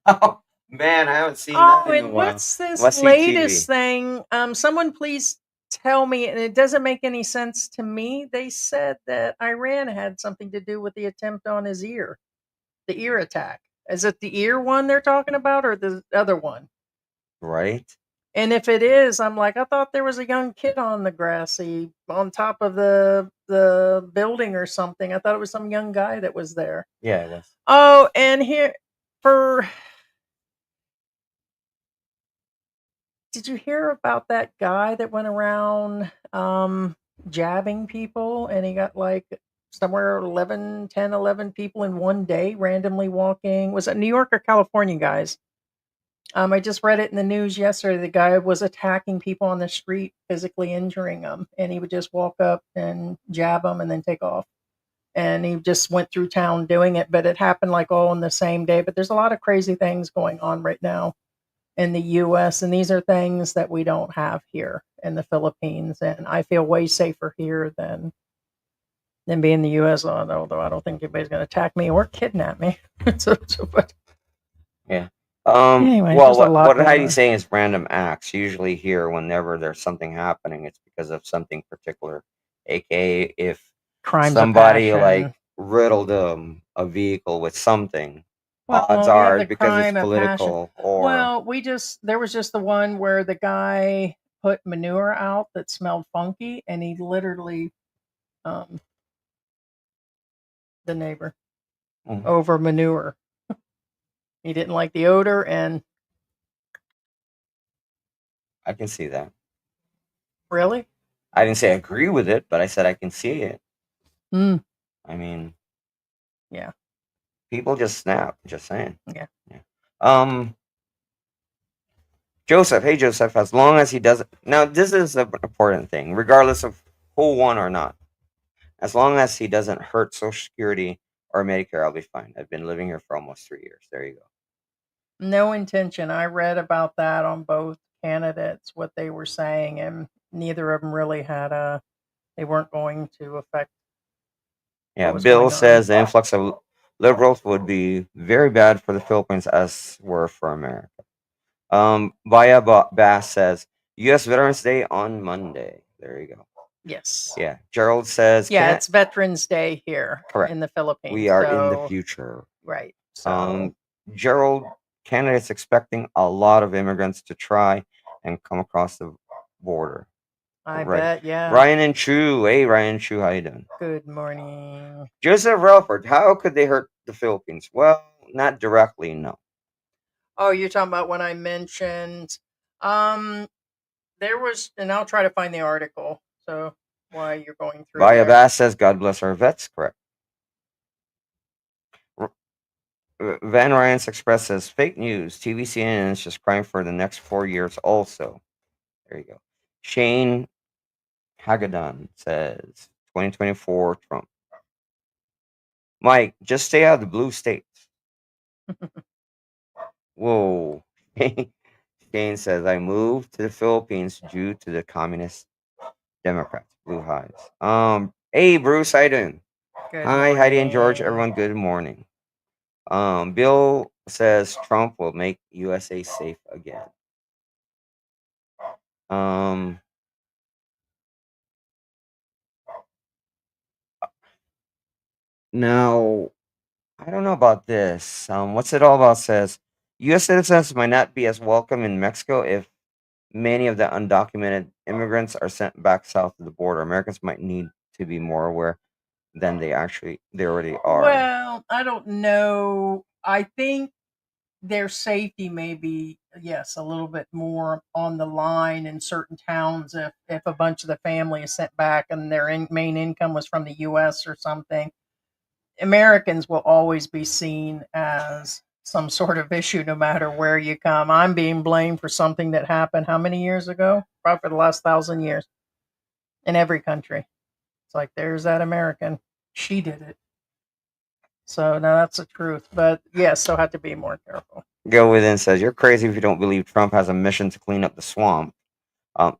Oh man, I haven't seen Oh, that in a and while. what's this Must-see latest TV, thing? Someone please tell me, and it doesn't make any sense to me. They said that Iran had something to do with the attempt on his ear, the ear attack. Is it the ear one they're talking about, or the other one? right? And if it is, I'm like, I thought there was a young kid on the grassy on top of the building or something. I thought it was some young guy that was there. Yeah, it was. Oh, and here for did you hear about that guy that went around jabbing people, and he got like somewhere 11 people in one day randomly walking? Was it New York or California, guys? I just read it in the news yesterday. The guy was attacking people on the street, physically injuring them, and he would just walk up and jab them and then take off. And he just went through town doing it, but it happened like all in the same day. But there's a lot of crazy things going on right now in the US, and these are things that we don't have here in the Philippines, and I feel way safer here than being in the US, although I don't think anybody's going to attack me or kidnap me. But Yeah. anyways, Well, there's a lot what going Heidi's on. saying is random acts. Usually here, whenever there's something happening, it's because of something particular. AKA, if Crimes of somebody like passion. riddled a vehicle with something, odds Well, you have are the because it's crime of passion. political or Well, there was just the one where the guy put manure out that smelled funky, and he literally um the neighbor Mhm. over manure. He didn't like the odor, and I can see that. really? I didn't say I agree with it, but I said I can see it. Mm, I mean, yeah. people just snap. Just saying. Yeah. Yeah. Joseph, hey Joseph, as long as he doesn't. Now, this is an important thing, regardless of who won or not. As long as he doesn't hurt Social Security or Medicare, I'll be fine. I've been living here for almost 3 years. There you go. No intention. I read about that on both candidates, what they were saying, and neither of them really they weren't going to affect Yeah, what was Bill going on. says the influx of liberals would be very bad for the Philippines as were for America. Bass says U.S. Veterans Day on Monday. There you go. Yes. Yeah, Gerald says Yeah, can't. it's Veterans Day here Correct. in the We Philippines. are in the So, future. right. So, Gerald, Canada's expecting a lot of immigrants to try and come across the border. I Right. bet, yeah. Ryan and Chu. Hey, Ryan and Chu, how you doing? Good morning. Joseph Relford, how could they hurt the Philippines? Well, not directly, no. Oh, you're talking about when I mentioned um there was, and I'll try to find the article. So while you're going through Via there. Bass says, God bless our vets, correct. Van Ryan's Express says, fake news. TV CNN is just crying for the next 4 years also. There you go. Shane Hagedon says, 2024 Trump. Mike, just stay out of the blue states. Whoa. Shane says, I moved to the Philippines due to the communist Democrats. Blue hives. Hey, Bruce, how you doing? Good Hi, Heidi and George. morning. Everyone, good morning. Bill says Trump will make USA safe again. Now, I don't know about this. What's it all about? Says U.S. citizens might not be as welcome in Mexico if many of the undocumented immigrants are sent back south of the border. Americans might need to be more aware than they already are. Well, I don't know. I think their safety may be, yes, a little bit more on the line in certain towns if a bunch of the family is sent back and their main income was from the U.S. or something. Americans will always be seen as some sort of issue no matter where you come. I'm being blamed for something that happened how many years ago? Probably for the last 1,000 years in every country. It's like, there's that American. She did it. So now that's the truth. But yes, so have to be more careful. Go Within says, "You're crazy if you don't believe Trump has a mission to clean up the swamp.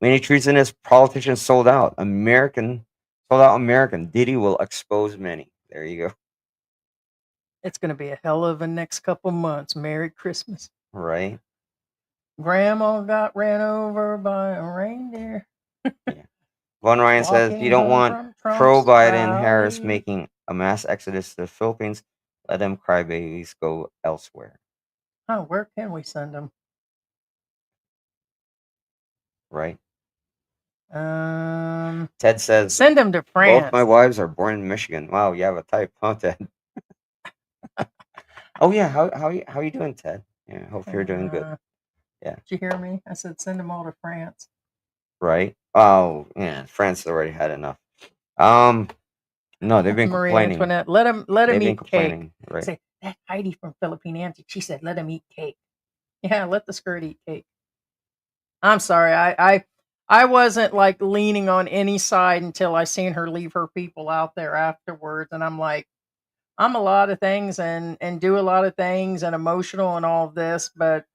Many treasonous politicians sold out. American. Diddy will expose many." There you go. It's going to be a hell of a next couple months. Merry Christmas. Right. Grandma got ran over by a reindeer. Yeah. Von Ryan says, "You don't want pro-Biden Harris making a mass exodus to the Philippines. Let them crybabies go elsewhere." Oh, where can we send them? Right. Ted says, send them to France. "Both my wives are born in Michigan." Wow, you have a type, huh, Ted? Oh yeah, how you doing, Ted? Yeah, hope you're doing good. Yeah. Did you hear me? I said send them all to France. Right. Oh yeah, France already had enough. No, they've been Marie complaining. Antoinette, let them eat cake. Right. Say that Heidi from Philippine Antics. She said let them eat cake. Yeah, let the skirt eat cake. I'm sorry, I wasn't like leaning on any side until I seen her leave her people out there afterwards, and I'm like, I'm a lot of things and do a lot of things and emotional and all of this, but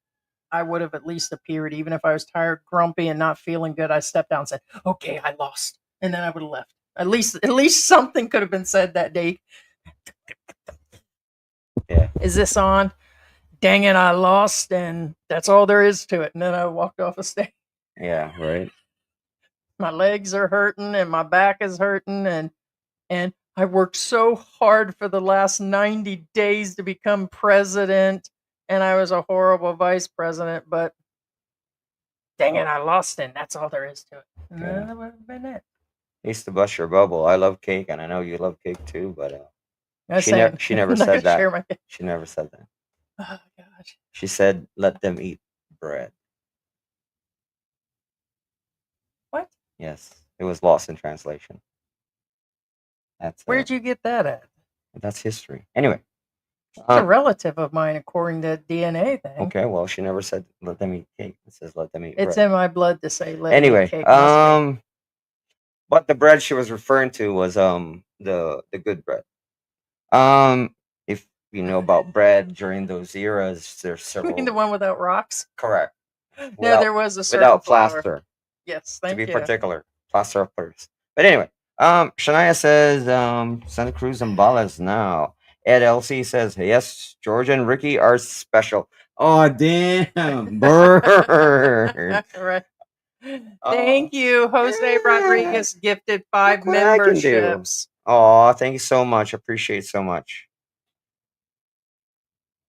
I would have at least appeared, even if I was tired, grumpy, and not feeling good. I stepped down and said, "Okay, I lost," and then I would have left. At least something could have been said that day. Yeah. Is this on? Dang it, I lost, and that's all there is to it. And then I walked off the stage. Yeah. Right. My legs are hurting and my back is hurting, and I worked so hard for the last 90 days to become president, and I was a horrible vice president, but dang it, I lost, and that's all there is to it. And that would have been it. Needs to bust your bubble. I love cake, and I know you love cake too, but she never said that. She never said that. Oh gosh. She said, "Let them eat bread." What? Yes, it was lost in translation. Where'd you get that at? That's history. Anyway. She's a relative of mine, according to DNA thing. Okay, well, she never said let them eat cake. It says let them eat bread. It's in my blood to say let them eat cake. But the bread she was referring to was the good bread. If you know about bread during those eras, there's several. You mean the one without rocks? Correct. No, there was a without plaster. Yes, thank you. To be particular, plaster of Paris. But anyway, Shania says Santa Cruz and Ballas now. Ed LC says, "Yes, George and Ricky are special." Oh, damn. Bird. Right. Thank you. Jose Rodriguez gifted 5 memberships. Oh, thank you so much. Appreciate it so much.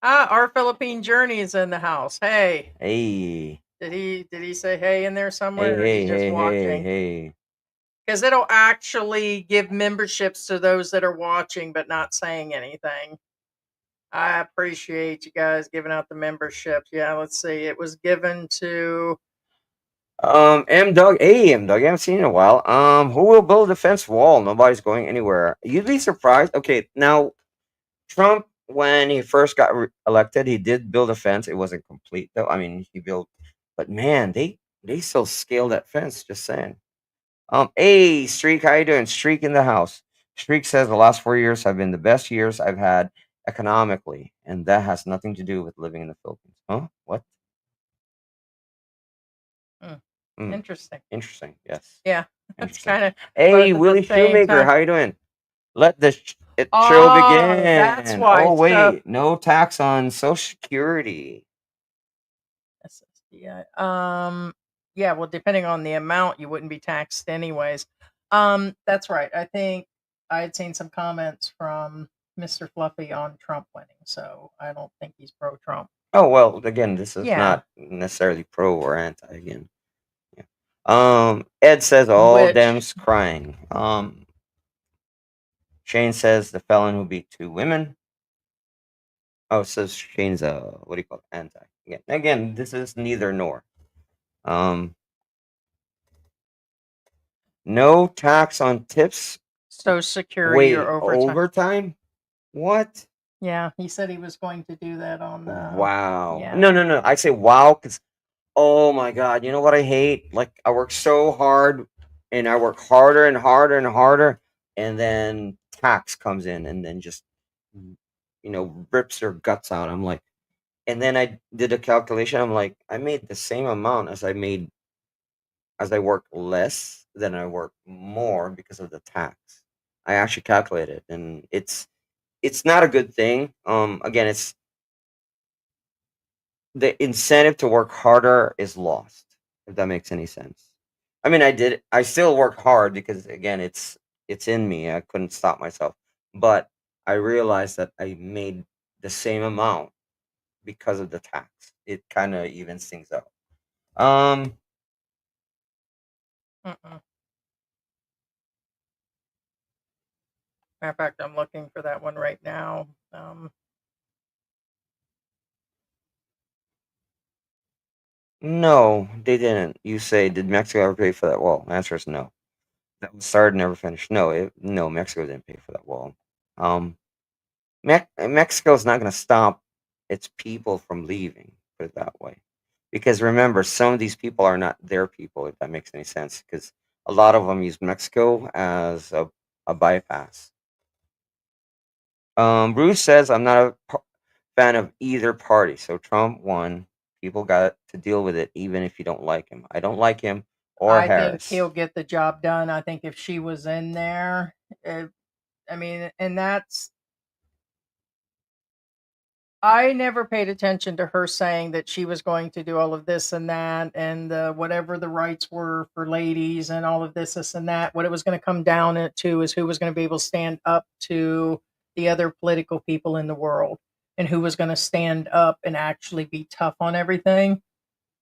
Our Philippine Journey is in the house. Hey. Hey. Did he say hey in there somewhere? Hey, or he's just watching? Hey. Because it'll actually give memberships to those that are watching but not saying anything. I appreciate you guys giving out the memberships. Yeah, let's see. It was given to M Doug. Hey, M Doug. I haven't seen you in a while. Who will build a fence wall? Nobody's going anywhere. You'd be surprised. Okay, now Trump, when he first got elected, he did build a fence. It wasn't complete though. I mean, he built, but man, they still scale that fence. Just saying. Hey, Streak, how you doing? Streak in the house. Streak says the last 4 years have been the best years I've had economically, and that has nothing to do with living in the Philippines. Huh? What? Interesting. Interesting. Yes. Yeah. It's kind of. Hey, Willie Shoemaker, how you doing? Let the show begin. That's why. Oh wait, no tax on Social Security. SSDI. Yeah, well, depending on the amount, you wouldn't be taxed anyways. That's right. I think I had seen some comments from Mr. Fluffy on Trump winning, so I don't think he's pro-Trump. Oh well, again, this is not necessarily pro or anti. Again, Ed says all Which- them's crying. Shane says the felon who beat 2 women. Oh, it says Shane's a what do you call it? Anti. Again, this is neither nor. No tax on tips. Social Security Wait, or overtime. overtime? What? Yeah, he said he was going to do that on the. Wow. Yeah. No. I say wow because, oh my God, you know what I hate? Like, I work so hard and I work harder and harder and harder, and then tax comes in and then just, rips their guts out. I'm like, and then I did a calculation. I'm like, I made the same amount as I work less than I work more because of the tax. I actually calculated, and it's not a good thing. Again, it's the incentive to work harder is lost, if that makes any sense. I mean, I still work hard because, again, it's in me. I couldn't stop myself, but I realized that I made the same amount because of the tax. It kind of evens things out. Mm-mm. Matter of fact, I'm looking for that one right now. No, they didn't. You say, did Mexico ever pay for that wall? The answer is no. That was started, never finished. No, Mexico didn't pay for that wall. Mexico is not going to stop its people from leaving. Put it that way, because remember, some of these people are not their people. If that makes any sense, because a lot of them use Mexico as a bypass. Bruce says, I'm not a fan of either party. So Trump won. People got to deal with it, even if you don't like him. I don't like him or I think Harris. he'll get the job done. I think if she was in there, I mean, and that's. I never paid attention to her saying that she was going to do all of this and that, and whatever the rights were for ladies, and all of this and that. What it was going to come down to is who was going to be able to stand up to the other political people in the world, and who was going to stand up and actually be tough on everything.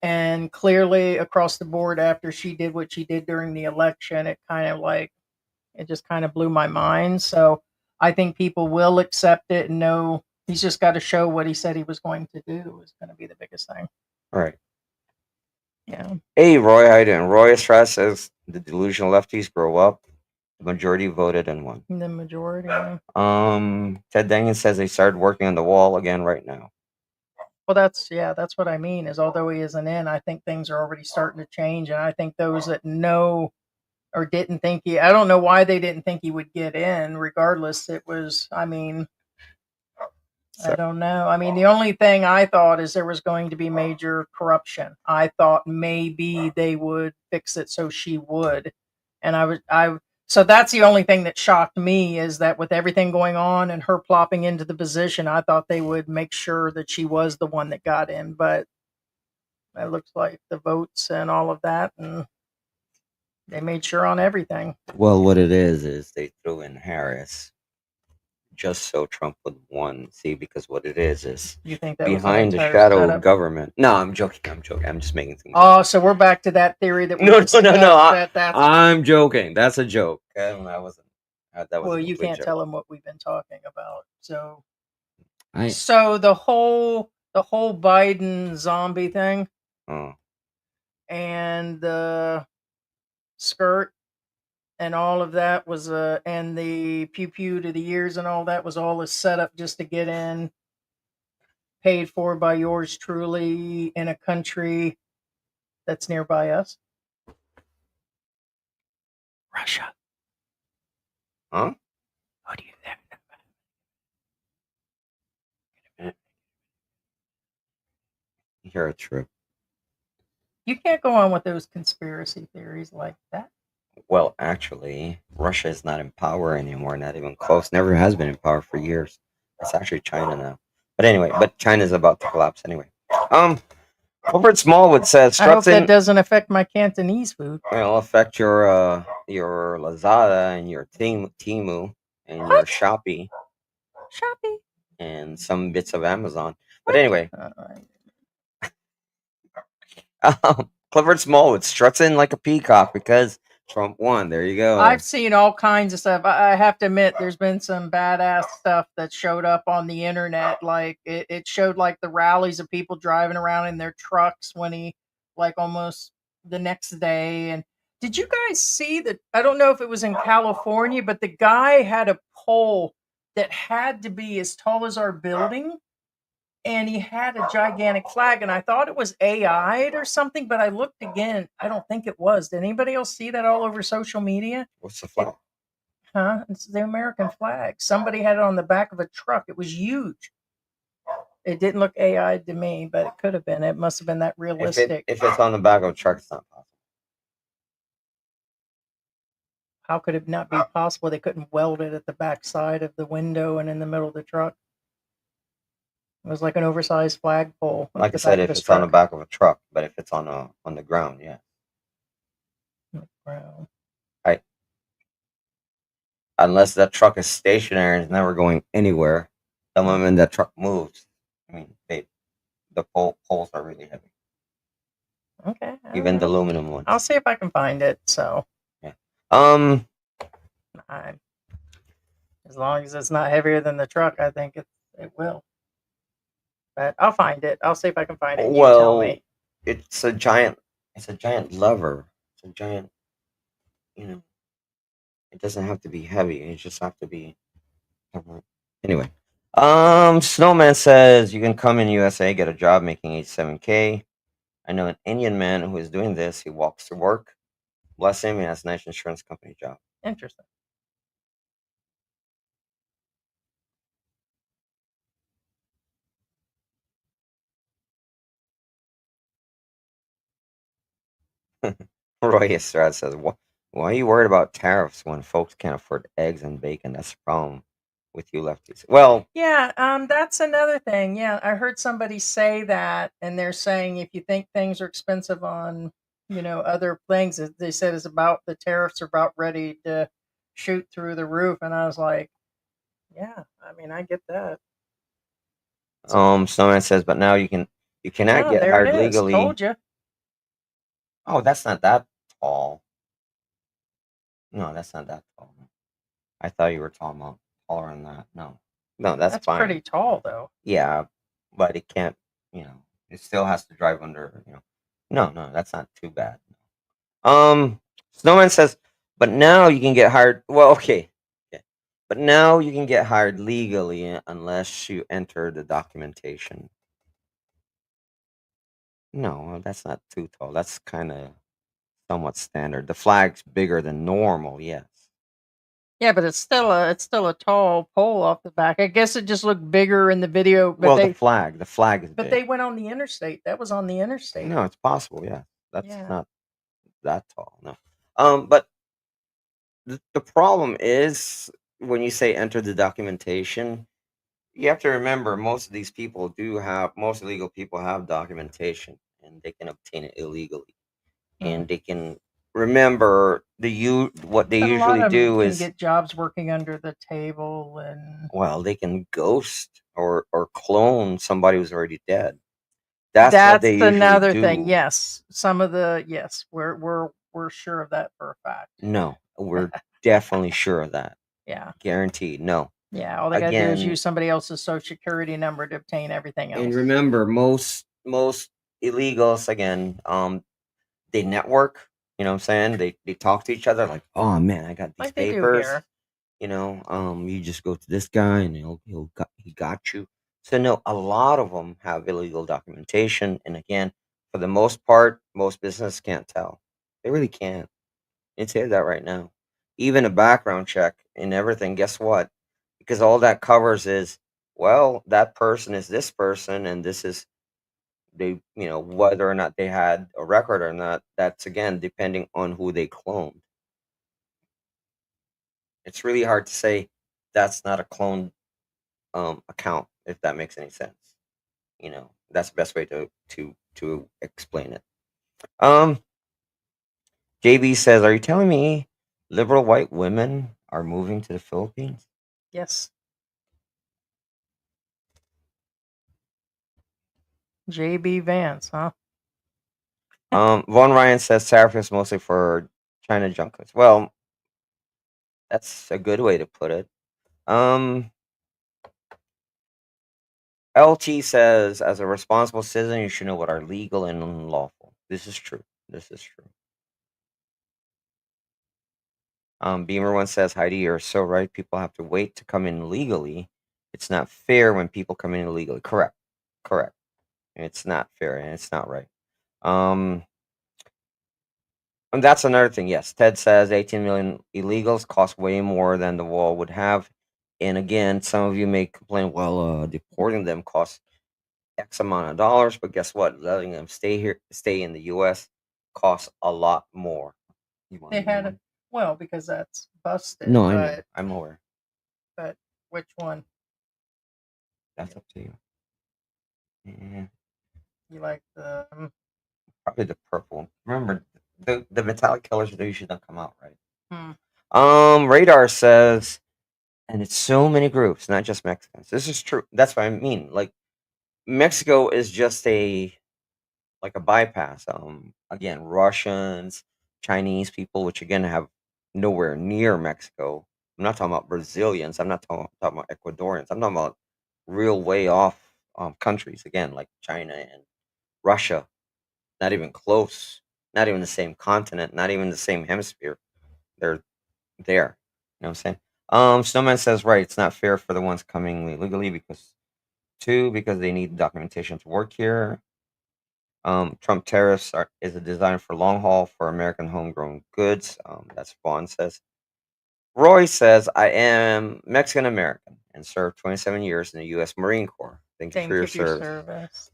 And clearly, across the board, after she did what she did during the election, it just kind of blew my mind. So I think people will accept it and know he's just got to show what he said he was going to do is going to be the biggest thing. All right. Yeah. Hey, Roy, how you doing? Roy Estrada says the delusional lefties grow up. The majority voted and won. The majority. Yeah. Ted Dangan says they started working on the wall again right now. Well, that's what I mean. Is although he isn't in, I think things are already starting to change, and I think those that know or didn't think I don't know why they didn't think he would get in. Regardless, it was. I mean, I don't know. I mean, the only thing I thought is there was going to be major corruption. I thought maybe they would fix it so she would. And so that's the only thing that shocked me is that with everything going on and her plopping into the position, I thought they would make sure that she was the one that got in. But it looks like the votes and all of that, and they made sure on everything. Well, what it is they threw in Harris just so Trump would win. See, because what it is You think that behind was the an entire shadow setup? of government. No, I'm joking. I'm just making things. Oh, so we're back to that theory that we No. that's I'm joking. That's a joke. That wasn't. That was. well, a you complete can't joke. tell them what we've been talking about. So I. so the whole Biden zombie thing Oh. and the skirt and all of that was and the pew pew to the ears and all that was all a setup just to get in, paid for by yours truly in a country that's nearby us. Russia. Huh? What do you think? You're a trip. You can't go on with those conspiracy theories like that. Well, actually, Russia is not in power anymore. Not even close. Never has been in power for years. It's actually China now. But anyway, China's about to collapse anyway. Albert Smallwood says, I hope that Strutson doesn't affect my Cantonese food. will affect your Lazada and your Temu and your What? Shopee Shopee. and some bits of Amazon. But anyway, All right. Clifford Smallwood struts in like a peacock because Trump won. There you go. I've seen all kinds of stuff. I have to admit, there's been some badass stuff that showed up on the internet. Like it showed like the rallies of people driving around in their trucks when he, like, almost the next day. And did you guys see that? I don't know if it was in California, but the guy had a pole that had to be as tall as our building, and he had a gigantic flag, and I thought it was AI'd or something, but I looked again. I don't think it was. Did anybody else see that all over social media? What's the flag? It's the American flag. Somebody had it on the back of a truck. It was huge. It didn't look AI'd to me, but it could have been. It must have been that realistic. If it's on the back of a truck, it's not possible. How could it not be possible? They couldn't weld it at the back side of the window and in the middle of the truck. It was like an oversized flagpole. Like I said, if it's on the back of a truck, but if it's on the ground, yeah. Wow. Right. Unless that truck is stationary and it's never going anywhere, the moment that truck moves, I mean, the poles are really heavy. Okay. Even the aluminum ones. I'll see if I can find it. So. Yeah. As long as it's not heavier than the truck, I think it will. But I'll find it. I'll see if I can find it. Well, you tell me. It's a giant lever. It's a giant, it doesn't have to be heavy. It just have to be. Anyway, Snowman says you can come in USA, get a job making $87K. I know an Indian man who is doing this. He walks to work. Bless him. He has a nice insurance company job. Interesting. Roy Estrada says, why are you worried about tariffs when folks can't afford eggs and bacon? That's the problem with you lefties. Well, yeah, that's another thing. Yeah, I heard somebody say that, and they're saying if you think things are expensive on, other things, they said it's about the tariffs are about ready to shoot through the roof, and I was like, yeah, I mean, I get that. Snowman says, but now you cannot get hired legally. Told you. Oh, that's not that tall. No, that's not that tall. I thought you were talking about taller than that. No, that's fine. Pretty tall, though. Yeah, but it can't. It still has to drive under. No, that's not too bad. Snowman says, but now you can get hired. Well, okay. But now you can get hired legally unless you enter the documentation. No, that's not too tall. That's kind of somewhat standard. The flag's bigger than normal, yes. Yeah, but it's still a tall pole off the back. I guess it just looked bigger in the video. But the flag is But big. they went on the interstate. That was on the interstate. No, it's possible. Yeah, that's not that tall. No. But the problem is when you say enter the documentation, you have to remember most illegal people have documentation, and they can obtain it illegally, and they can remember what they usually do is get jobs working under the table, and they can ghost or clone somebody who's already dead. That's what they usually another do. thing. Yes, we're sure of that for a fact. No, we're definitely sure of that. Yeah, guaranteed. No. Yeah, all they gotta do is use somebody else's social security number to obtain everything else. And remember, most illegals, again, they network. You know what I'm saying? They talk to each other like, oh man, I got these papers. You just go to this guy and he got you. So no, a lot of them have illegal documentation, and again, for the most part, most businesses can't tell. They really can't. I'll tell you that right now. Even a background check and everything. Guess what? Because all that covers is, well, that person is this person, and this is whether or not they had a record or not. That's again depending on who they cloned. It's really hard to say that's not a cloned account, if that makes any sense. That's the best way to explain it. JB says, are you telling me liberal white women are moving to the Philippines? Yes. JB Vance, huh? Von Ryan says tariff is mostly for China junk goods. Well, that's a good way to put it. LT says, as a responsible citizen, you should know what are legal and unlawful. This is true. This is true. Beamer one says, Heidi, you're so right. People have to wait to come in legally. It's not fair when people come in illegally. Correct. Correct. It's not fair and it's not right. And that's another thing. Yes, Ted says 18 million illegals cost way more than the wall would have. And again, some of you may complain, well, deporting them costs X amount of dollars, but guess what? Letting them stay in the U.S. costs a lot more. You want They to know had why? it. Well, because that's busted. No, I know. I'm aware. But which one? That's up to you. Yeah, You like the probably the purple one. Remember, the metallic colors usually don't come out right. Radar says, and it's so many groups, not just Mexicans. This is true. That's what I mean. Like Mexico is just a bypass. Again, Russians, Chinese people, which again have nowhere near Mexico. I'm not talking about Brazilians. I'm not talking about Ecuadorians. I'm talking about real way off countries. Again, like China and Russia. Not even close. Not even the same continent. Not even the same hemisphere. They're there. You know what I'm saying? Snowman says right. It's not fair for the ones coming illegally because they need documentation to work here. Trump tariffs is a design for long haul for American homegrown goods. That's Vaughn says. Roy says, I am Mexican American and served 27 years in the U.S. Marine Corps. Thank you for your service.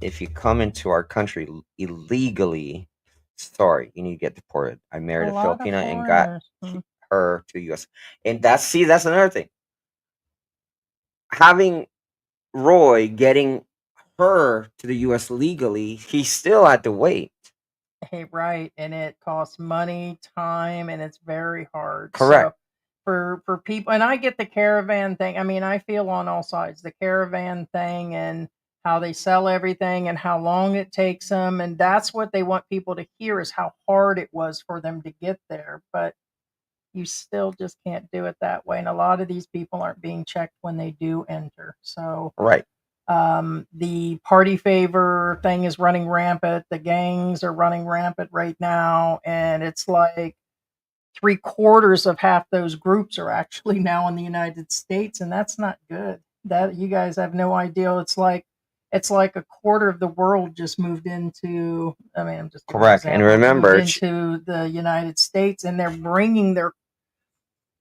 If you come into our country illegally, sorry, you need to get deported. I married a Filipina and got her to U.S. And that's another thing. Having Roy getting her to the U.S. legally, he still had to wait. Hey, right, and it costs money, time, and it's very hard. Correct. So for people, and I get the caravan thing. I mean, I feel on all sides the caravan thing and how they sell everything and how long it takes them, and that's what they want people to hear is how hard it was for them to get there. But you still just can't do it that way, and a lot of these people aren't being checked when they do enter. So right. The party favor thing is running rampant. The gangs are running rampant right now. And it's like 3/4 of half those groups are actually now in the United States. And that's not good. That you guys have no idea. It's like a quarter of the world just moved into, I mean, I'm just correct. And remember, into the United States, and they're bringing their,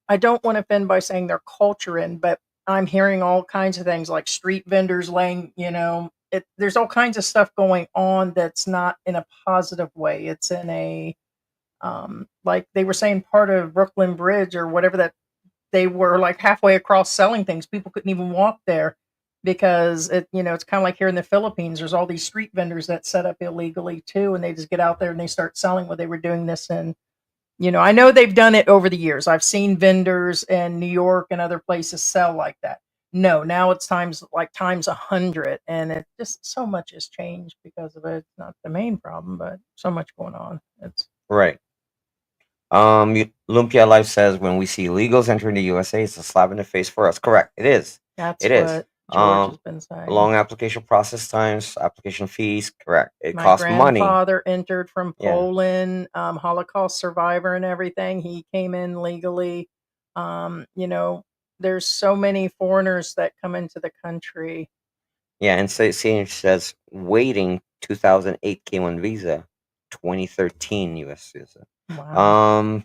I don't want to offend by saying their culture in, but I'm hearing all kinds of things like street vendors laying, there's all kinds of stuff going on that's not in a positive way. It's in a, like they were saying, part of Brooklyn Bridge or whatever, that they were like halfway across selling things. People couldn't even walk there because it's kind of like here in the Philippines. There's all these street vendors that set up illegally too, and they just get out there and they start selling. Well, they were doing this in, I know they've done it over the years. I've seen vendors in New York and other places sell like that. No, now it's times 100, and it just so much has changed because of it. It's not the main problem, but so much going on. It's right. Lumpia Life says when we see illegals entering the USA, it's a slap in the face for us. Correct. It is. That's it what is. George has been saying. Long application process times, application fees. Correct. It My costs money. grandfather entered from Poland, Holocaust survivor and everything. He came in legally. There's so many foreigners that come into the country. Yeah, and says waiting 2008 K1 visa, 2013 U.S. visa. Wow.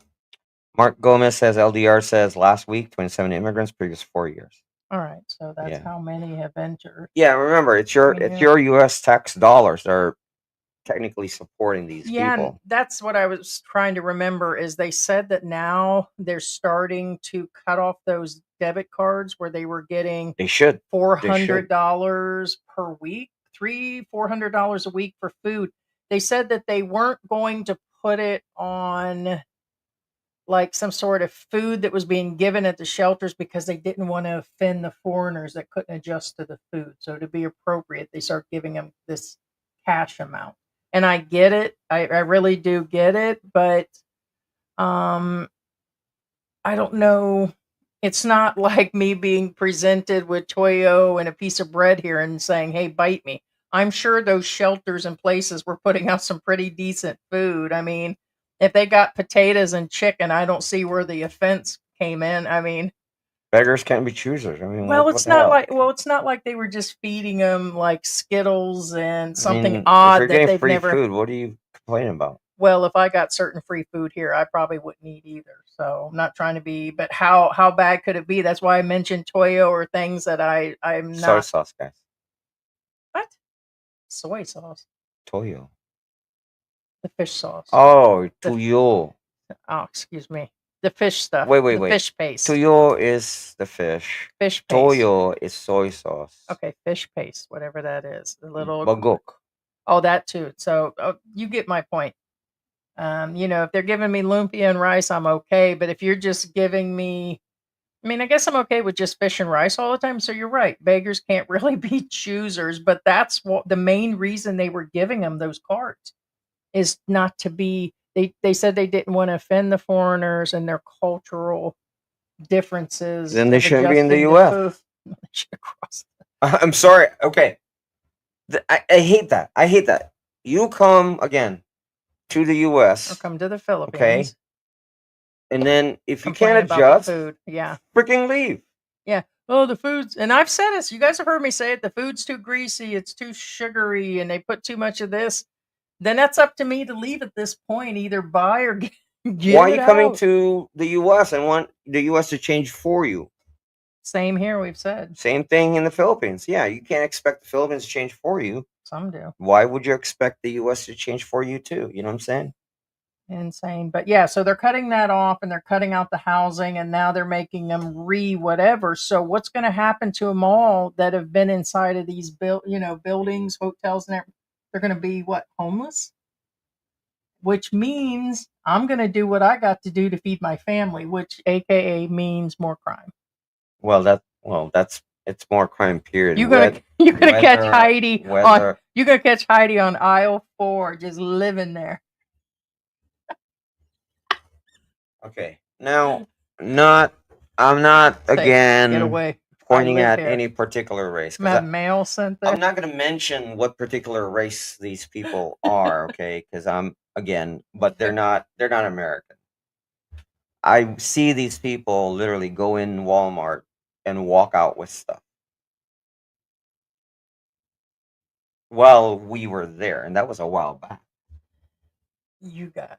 Mark Gomez says LDR says last week 27 immigrants, previous 4 years. All right, so that's how many have entered. Yeah, remember it's your U.S. tax dollars that are technically supporting these people. And that's what I was trying to remember is they said that now they're starting to cut off those debit cards where they were getting $400 per week, $400 a week for food. They said that they weren't going to put it on like some sort of food that was being given at the shelters because they didn't want to offend the foreigners that couldn't adjust to the food. So to be appropriate, they start giving them this cash amount. and I get it. I really do get it, but I don't know. It's not like me being presented with Toyo and a piece of bread here and saying, "Hey, bite me." I'm sure those shelters and places were putting out some pretty decent food. I mean, if they got potatoes and chicken, I don't see where the offense came in. I mean, Beggars can't be choosers. I mean, well, what it's the not hell? like it's not like they were just feeding them like Skittles and I something mean, if odd you're that getting they've free never. food, what are you complaining about? Well, if I got certain free food here, I probably wouldn't eat either. So I'm not trying to be, but how bad could it be? That's why I mentioned Toyo or things that I'm Soy not. sauce, guys. What? Soy sauce, Toyo. the fish sauce. Oh, The tuyo. excuse me, the fish stuff, Wait. the fish paste, Tuyo is the fish. fish paste. Toyo is soy sauce. Okay, fish paste, whatever that is. The little. Bagok. Oh, that too. So you get my point. If they're giving me lumpia and rice, I'm okay. But if you're just giving me, I mean, I guess I'm okay with just fish and rice all the time. So you're right. Beggars can't really be choosers, but that's what the main reason they were giving them those cards is not to be. They said they didn't want to offend the foreigners and their cultural differences. Then they of shouldn't be in the adjusting to U.S. food. They should have crossed. I'm sorry. Okay. I hate that. I hate that. You come again to the Or U.S. come to the Okay. Philippines. And then if you Complain can't about the adjust, food. Yeah. freaking leave. Yeah. Oh, the food's, and I've said this. You guys have heard me say it. The food's too greasy. It's too sugary, and they put too much of this. Then that's up to me to leave at this point. Either buy or get Why are it you coming out. to the U.S. and want the U.S. to change for you? Same here. We've said Same thing in the Philippines. Yeah, you can't expect the Philippines to change for you. some do. Why would you expect the U.S. to change for you too? You know what I'm saying? Insane. But yeah, so they're cutting that off and they're cutting out the housing and now they're making them whatever. So what's going to happen to them all that have been inside of these buildings, hotels and everything? They're going to be what, homeless? Which means I'm going to do what I got to do to feed my family, which AKA means more crime. That's it's more crime period. You're gonna catch Heidi on you're gonna catch Heidi on aisle 4 just living there. Okay. Now, I'm not Say, again get away. pointing live at here. any particular race. I'm having mail sent there. I'm not going to mention what particular race these people are, okay? Because but they're not American. I see these people literally go in Walmart and walk out with stuff. Well, we were there, and that was a while back. You got.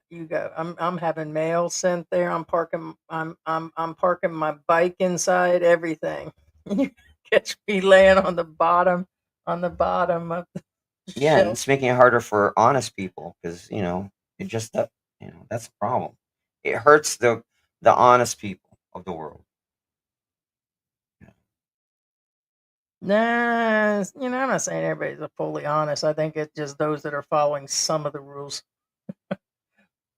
I'm having mail sent there. I'm parking my bike inside everything. You catch me laying on the bottom of the Yeah, and shelf. it's making it harder for honest people because it just that's the problem. It hurts the honest people of the world. Nah, I'm not saying everybody's fully honest. I think it's just those that are following some of the rules.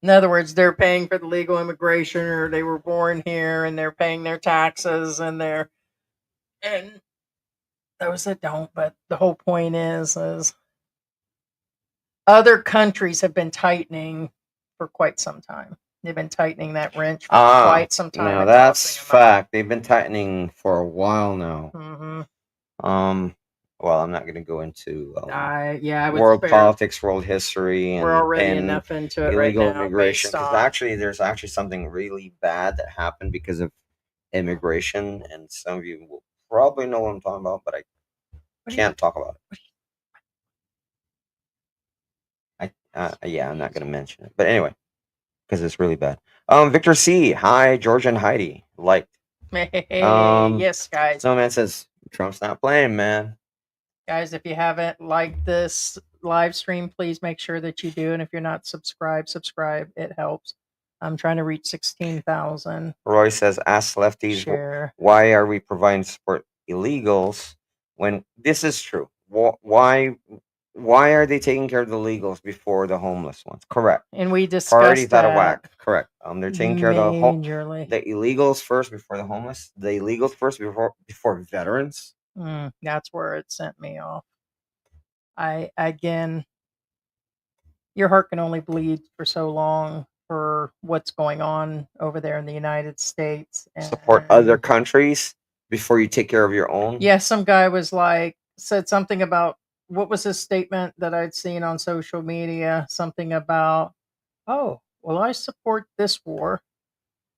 In other words, they're paying for the legal immigration, or they were born here and they're paying their taxes, and those that don't. But the whole point is other countries have been tightening for quite some time. They've been tightening that wrench for quite some time. Now that's fact. They've been tightening for a while now. Mm-hmm. Well, I'm not going to go into world politics, world history, and we're already enough into it illegal right now. Immigration. Because there's actually something really bad that happened because of immigration, and some of you will probably know what I'm talking about, but I can't talk about it. I'm not going to mention it, but anyway, because it's really bad. Victor C. Hi, George and Heidi. Liked. Yes, guys. Snowman says Trump's not playing, man. Guys, if you haven't liked this live stream, please make sure that you do. And if you're not subscribed. It helps. I'm trying to reach 16,000. Roy says, ask lefties, share. Why are we providing support illegals when this is true? Why are they taking care of the illegals before the homeless ones? Correct. And we discussed Priorities that. Out of whack. Correct. They're taking care of the illegals first before the homeless. The illegals first before veterans. That's where it sent me off. I again, your heart can only bleed for so long for what's going on over there in the United States. Support other And countries before you take care of your own. yeah, some guy was like, said something about, what was his statement that I'd seen on social media? Something about, oh, well, I support this war.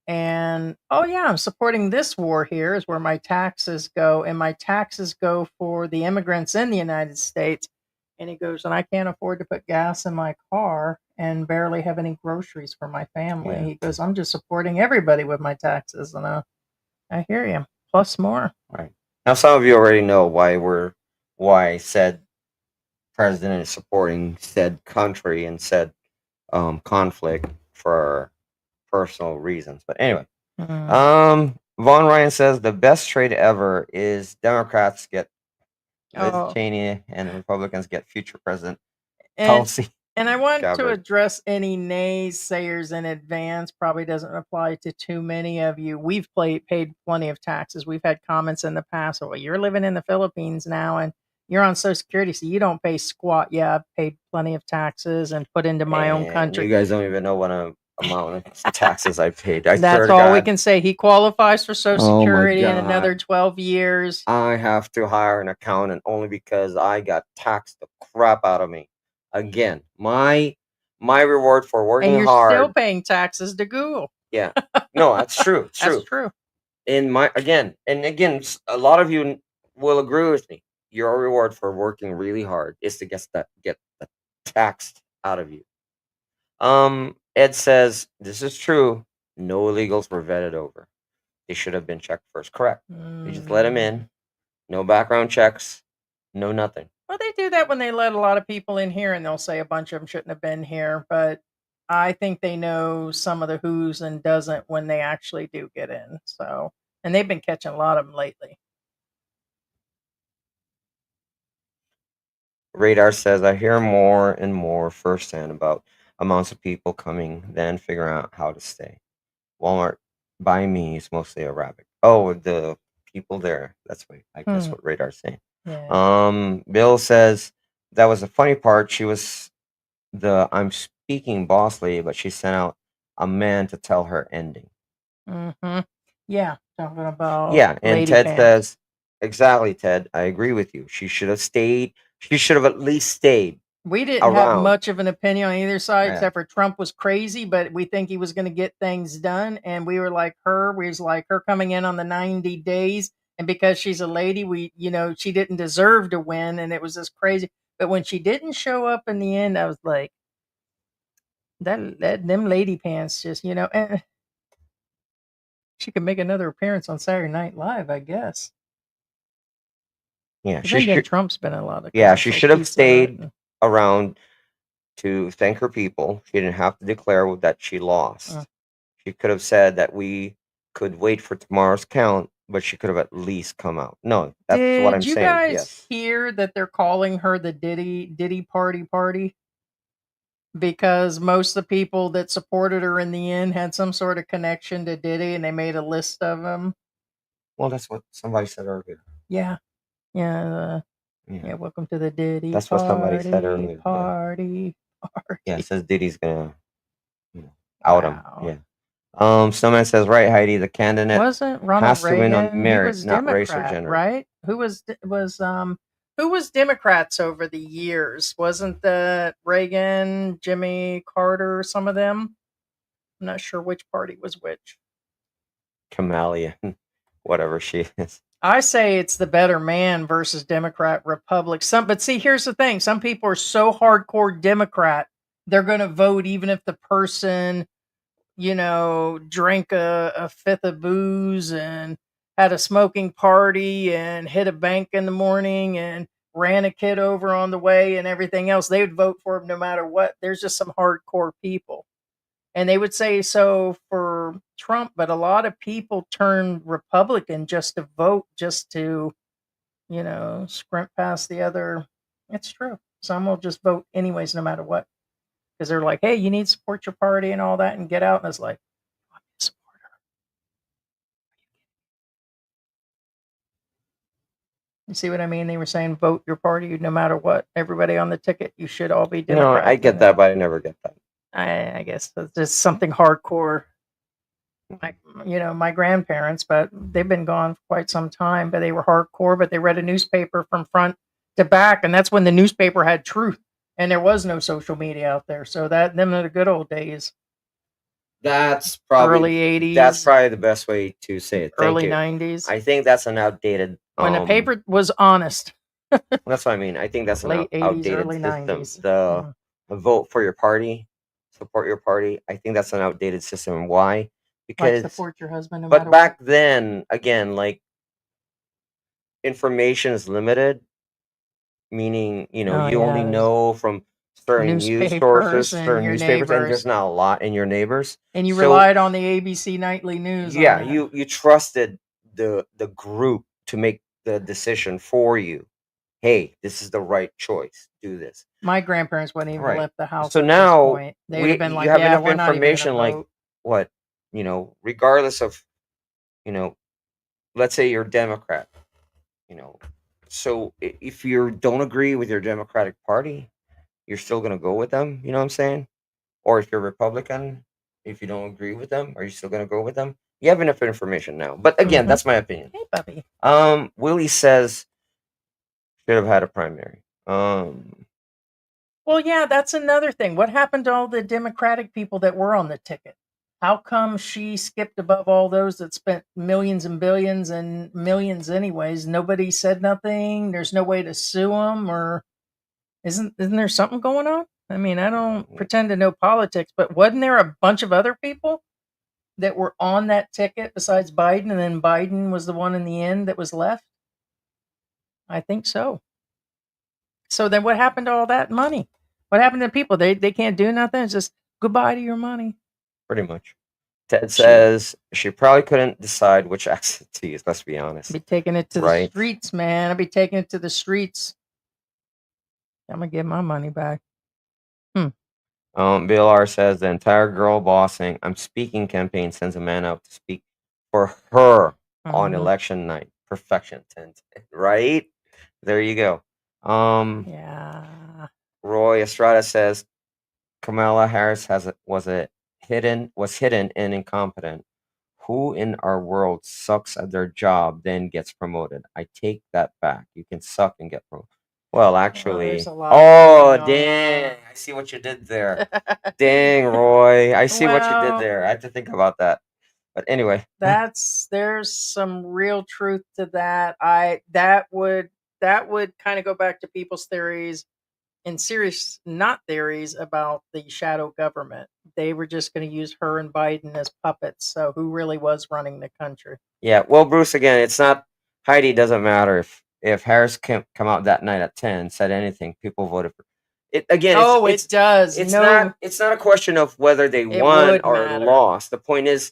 And oh, yeah, I'm supporting this war here, is where my taxes go. And my taxes go for the immigrants in the United States. And he goes, and I can't afford to put gas in my car and barely have any groceries for my family. Yeah. He goes, I'm just supporting everybody with my taxes. And I hear you. Plus more. Right. Now, some of you already know why said president is supporting said country and said conflict for personal reasons. But anyway, Mm. Von Ryan says the best trade ever is Democrats get Liz Oh, Cheney and the Republicans get future President and Tulsi I want to Gabbard. address any naysayers in advance. Probably doesn't apply to too many of you. We've paid plenty of taxes. We've had comments in the past. Well, you're living in the Philippines now, and you're on Social Security, so you don't pay squat. Yeah, I've paid plenty of taxes and put into my own And country. you guys don't even know what amount of taxes I paid. I swear That's to all we God, can say. He qualifies for Social oh my Security in God. another 12 years. I have to hire an accountant only because I got taxed the crap out of me. Again, my reward for working And you're hard. still paying taxes to Google. Yeah, no, that's true. It's true. That's true. In my again, a lot of you will agree with me. Your reward for working really hard is to get the taxed out of you. Ed says this is true. No illegals were vetted over. They should have been checked first. Correct. They just let them in. No background checks. No nothing. Well, they do that when they let a lot of people in here, and they'll say a bunch of them shouldn't have been here. But I think they know some of the who's and doesn't when they actually do get in. So, and they've been catching a lot of them lately. Radar says I hear more and more firsthand about amounts of people coming, then figuring out how to stay. Walmart by me is mostly Arabic. Oh, the people there. That's what I guess what Radar's saying. Yeah. Bill says that was the funny part. She was I'm speaking bossly, but she sent out a man to tell her ending. Mm-hmm. Yeah. Talking about Yeah, and lady Ted fans. says exactly, Ted. I agree with you. She should have stayed. She should have at least stayed. We didn't have Around. much of an opinion on either side, Yeah. except for Trump was crazy, but we think he was going to get things done. And we were like her. We was like her coming in on the 90 days. And because she's a lady, she didn't deserve to win. And it was just crazy. But when she didn't show up in the end, I was like, them lady pants just, she could make another appearance on Saturday Night Live, I guess. Yeah, Then again, Trump's been in a lot of yeah, she commercials, should have Pizza Hut stayed and- around to thank her people. She didn't have to declare that she lost. She could have said that we could wait for tomorrow's count, but she could have at least come out. No, that's what I'm Did you saying. guys Yes. hear that they're calling her the Diddy party? Because most of the people that supported her in the end had some sort of connection to Diddy, and they made a list of them. Well, that's what somebody said earlier. Yeah. Yeah. Yeah. Welcome to the Diddy That's what somebody said earlier. party. Yeah, it says Diddy's gonna out him. Wow. Yeah. Snowman says right, Heidi. The candidate Wasn't Ronald has to win on Reagan? He merit, was not race or Democrat, gender. right? Who was Democrats over the years? Wasn't that Reagan, Jimmy Carter, some of them? I'm not sure which party was which. Kamala, whatever she is. I say it's the better man versus Democrat Republic. But see, here's the thing: some people are so hardcore Democrat, they're going to vote even if the person, drank a fifth of booze and had a smoking party and hit a bank in the morning and ran a kid over on the way and everything else. They would vote for him no matter what. There's just some hardcore people. And they would say so for Trump, but a lot of people turn Republican just to vote, just to, scrimp past the other. It's true. Some will just vote anyways, no matter what. Because they're like, hey, you need to support your party and all that and get out. And it's like, I'm a supporter. You see what I mean? They were saying vote your party no matter what. Everybody on the ticket, you should all be You know, Democrat. I get that, but I never get that. I guess that's just something hardcore. My grandparents, but they've been gone for quite some time, but they were hardcore, but they read a newspaper from front to back, and that's when the newspaper had truth, and there was no social media out there. So them are the good old days. That's probably early 80s. That's probably the best way to say it. Thank early you. 90s. I think that's an outdated. When the paper was honest. That's what I mean. I think that's an Late 80s, outdated early system. 90s. The vote for your party, support your party. I think that's an outdated system. Why? Like Because support your husband no but matter back what. then, again, like information is limited, meaning you only know from certain news sources, and certain your newspapers, and neighbors. there's not a lot in your neighbors. And you So- relied on the ABC nightly news. Yeah, on that. you trusted the group to make the decision for you. Hey, this is the right choice. Do this. My grandparents wouldn't even Right. left the house. So at now this point. They'd have been like, you have "Yeah, enough we're not even gonna information, like vote." what regardless of let's say you're Democrat. So if you don't agree with your Democratic Party, you're still gonna go with them. You know what I'm saying? Or if you're Republican, if you don't agree with them, are you still gonna go with them? You have enough information now. But again, that's my opinion. Hey, puppy. Willie says should have had a primary. Well, yeah, that's another thing. What happened to all the Democratic people that were on the ticket? How come she skipped above all those that spent millions and billions and millions anyways? Nobody said nothing. There's no way to sue them, or isn't there something going on? I mean, I don't pretend to know politics, but wasn't there a bunch of other people that were on that ticket besides Biden, and then Biden was the one in the end that was left? I think so. So then what happened to all that money? What happened to people? They can't do nothing. It's just goodbye to your money. Pretty much. Ted says she probably couldn't decide which accent to use. Let's be honest. Be taking it to the streets, man. I'll be taking it to the streets. I'm gonna get my money back. Bill R says the entire girl bossing I'm speaking campaign sends a man out to speak for her on election night. Perfection. Right? There you go. Yeah. Roy Estrada says Kamala Harris was hidden and incompetent. Who in our world sucks at their job then gets promoted? I take that back. You can suck and get promoted. Well, actually, dang! I see what you did there. Dang, Roy, I see what you did there. I have to think about that. But anyway, there's some real truth to that. That would kind of go back to people's theories and serious not theories about the shadow government. They were just going to use her and Biden as puppets. So who really was running the country? Yeah. Well, Bruce, again, it's not Heidi. Doesn't matter if Harris come out that night at 10, said anything, people voted for it again. It does. It's not a question of whether they won or lost. The point is,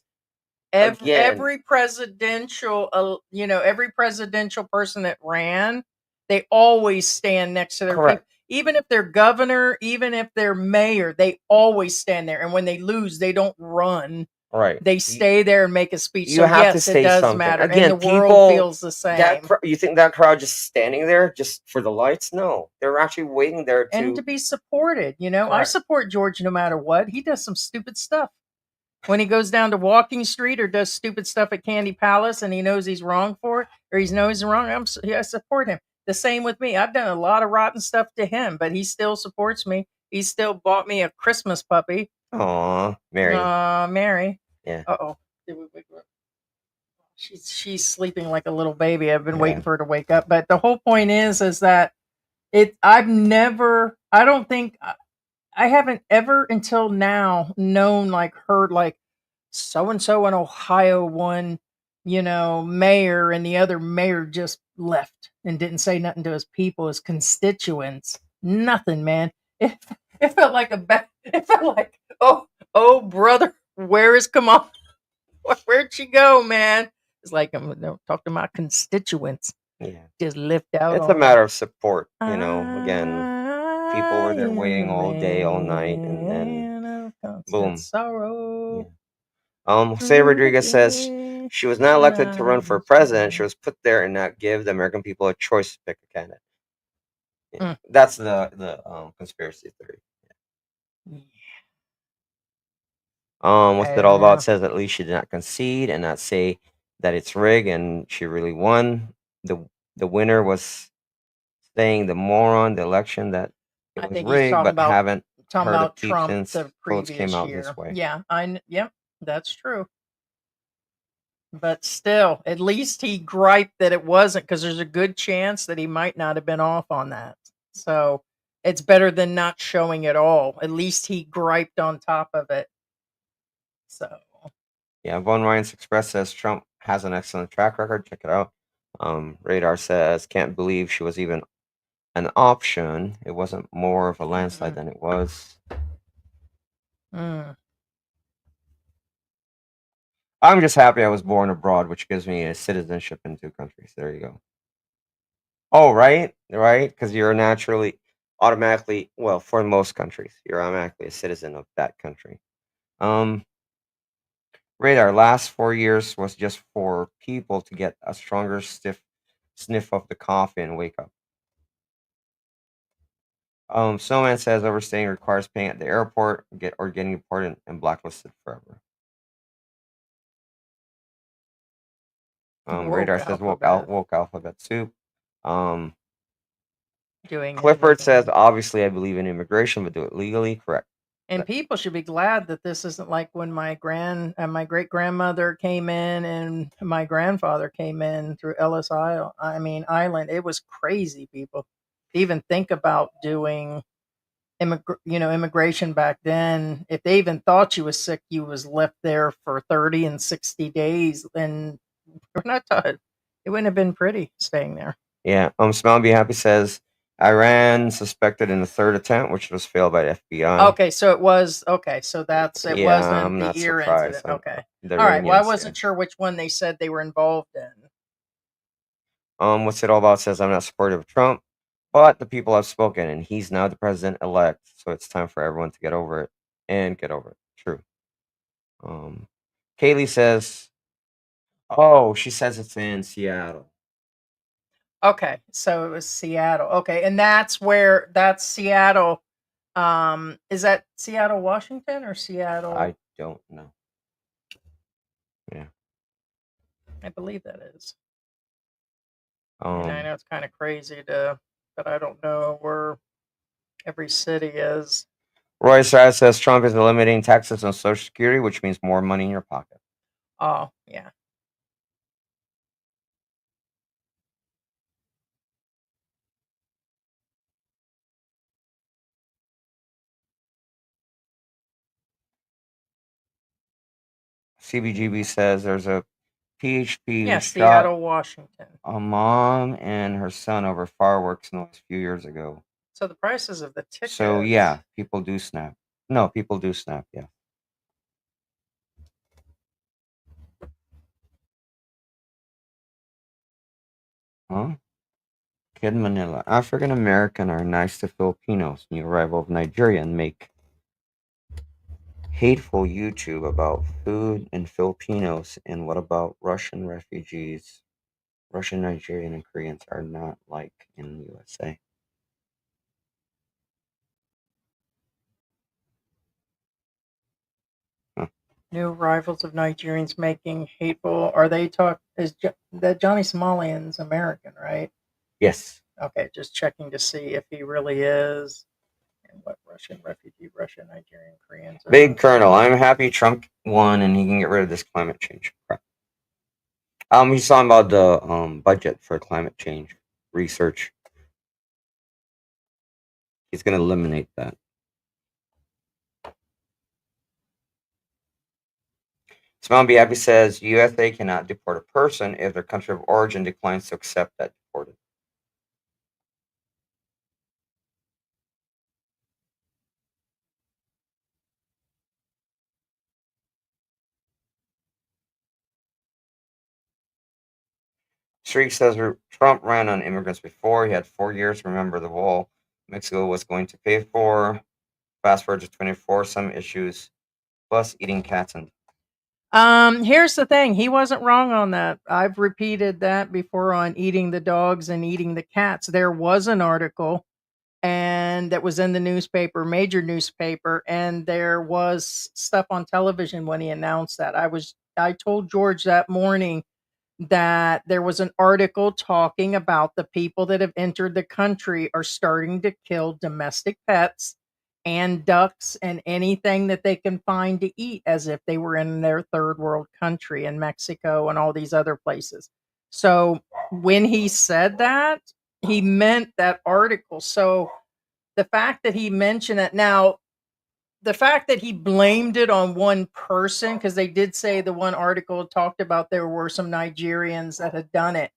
every presidential, every presidential person that ran, they always stand next to their people. Even if they're governor, even if they're mayor, they always stand there. And when they lose, they don't run. Right. They stay there and make a speech. You have to say it does something. matter. Again, and the world feels the same. You think that crowd just standing there just for the lights? No. They're actually waiting there to be supported. I support George no matter what. He does some stupid stuff. When he goes down to Walking Street or does stupid stuff at Candy Palace and he knows he's wrong for it, or he knows he's wrong, I support him. The same with me. I've done a lot of rotten stuff to him, but he still supports me. He still bought me a Christmas puppy. Aw, Mary. Mary. Yeah. Uh-oh. She's sleeping like a little baby. I've been waiting for her to wake up. But the whole point is that I haven't ever until now known heard so-and-so in Ohio won, mayor, and the other mayor just left and didn't say nothing to his people, his constituents. Nothing, man. It felt like it felt like, oh, brother, where is Kamala? Where'd she go, man? It's like, I'm going to talk to my constituents. Yeah. Just lift out. It's a matter of support, again. People were there waiting all day, all night, and then boom. Sorrow. Yeah. Jose Rodriguez says She was not elected to run for president. She was put there and not give the American people a choice to pick a candidate. Yeah. That's the conspiracy theory. What's it all about? It says at least she did not concede and not say that it's rigged, and she really won. The winner was saying the moron the election that it was rigged, but haven't heard a peep since votes came out this way. Yeah, yep, that's true. But still, at least he griped that it wasn't, because there's a good chance that he might not have been off on that. So it's better than not showing at all. At least he griped on top of it. So yeah, Von Ryan's Express says Trump has an excellent track record. Check it out. Radar says can't believe she was even an option. It wasn't more of a landslide than it was. I'm just happy I was born abroad, which gives me a citizenship in 2 countries. There you go. Oh, right, because you're automatically, well, for most countries, you're automatically a citizen of that country. Radar last 4 years was just for people to get a stronger sniff of the coffee and wake up. Snowman says overstaying requires paying at the airport, getting deported and blacklisted forever. Radar says woke alphabet soup. Clifford says obviously I believe in immigration, but do it legally. Correct. And people should be glad that this isn't like when my great grandmother came in and my grandfather came in through Ellis Island. It was crazy, people. To even think about doing immigration back then. If they even thought you was sick, you was left there for 30 and 60 days, and we're not taught. It wouldn't have been pretty staying there. Yeah. Smile Be Happy says Iran suspected in the 3rd attempt, which was failed by the FBI. Okay, so it was so that's it. Yeah, wasn't I'm the not ear surprised. incident. Okay, The all right. Well, I Iranians, wasn't sure which one they said they were involved in. What's it all about? Says I'm not supportive of Trump, but the people have spoken, and he's now the president-elect. So it's time for everyone to get over it and get over it. True. Kaylee says, "Oh, she says it's in Seattle." Okay, so it was Seattle. Okay, and that's Seattle. Is that Seattle, Washington, or Seattle? I don't know. Yeah, I believe that is. And I know it's kind of crazy but I don't know where every city is. Roy Side says Trump is eliminating taxes on Social Security, which means more money in your pocket. Oh, yeah. CBGB says there's a PHP who Seattle, shot Washington. a mom and her son over fireworks a few years ago. So the prices of the tickets. So yeah, people do snap. No, people do snap. Yeah. Huh? Kid Manila. African American are nice to Filipinos. New arrival of Nigerian make hateful YouTube about food and Filipinos. And what about Russian refugees? Russian, Nigerian, and Koreans are not like in the USA. Huh. New arrivals of Nigerians making hateful. Are they that Johnny Somalian's American, right? Yes. Okay, just checking to see if he really is. And what Russian refugee, Russian, Nigerian, Koreans. Big Colonel, I'm happy Trump won and he can get rid of this climate change crap. He's talking about the budget for climate change research. He's going to eliminate that. Smile Be Happy says USA cannot deport a person if their country of origin declines to accept that deported. Shriek says Trump ran on immigrants before. He had 4 years. Remember the wall Mexico was going to pay for. Fast forward to 24, some issues, plus eating cats and Here's the thing. He wasn't wrong on that. I've repeated that before on eating the dogs and eating the cats. There was an article and that was in the newspaper, major newspaper, and there was stuff on television when he announced that. I told George that morning that there was an article talking about the people that have entered the country are starting to kill domestic pets and ducks and anything that they can find to eat as if they were in their third world country in Mexico and all these other places. So when he said that, he meant that article. So the fact that he mentioned it now, the fact that he blamed it on one person, because they did say the one article talked about there were some Nigerians that had done it,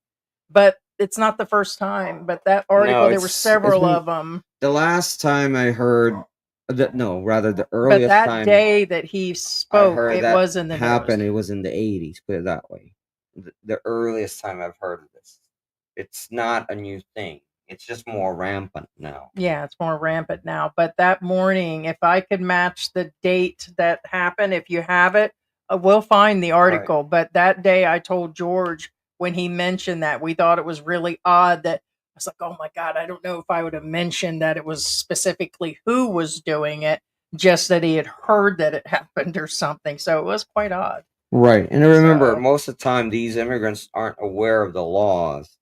but it's not the first time. But that article, No, there were it's several been of them. the last time I heard that. No, rather the But earliest that time day that he I spoke, heard it that was in the happen, news. it was in the 80s. Put it that way. The earliest time I've heard of this. It's not a new thing. It's just more rampant now. Yeah, it's more rampant now. But that morning, if I could match the date that happened, if you have it, we'll find the Right. article. But that day, I told George when he mentioned that, we thought it was really odd that I was like, oh my God, I don't know if I would have mentioned that it was specifically who was doing it, just that he had heard that it happened or something. So it was quite odd. Right. And remember, So, most of the time, these immigrants aren't aware of the laws.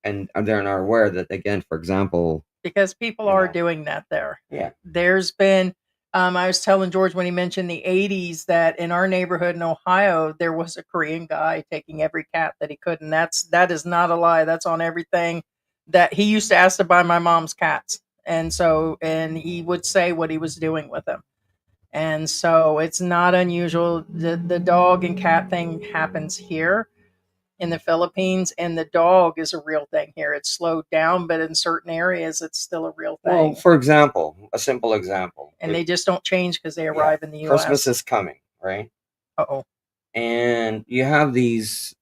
And they're not aware that, again, for example, because people you are know, doing that there. yeah, There's been, I was telling George when he mentioned the 80s that in our neighborhood in Ohio, there was a Korean guy taking every cat that he could. And that is not a lie. That's on everything that he used to ask to buy my mom's cats. And he would say what he was doing with them. And so it's not unusual. The dog and cat thing happens here in the Philippines, and the dog is a real thing here. It's slowed down, but in certain areas, it's still a real well, thing. for example, a simple example. And they just don't change because they Yeah, arrive in the Christmas US. is coming, right? Uh-oh. And you have these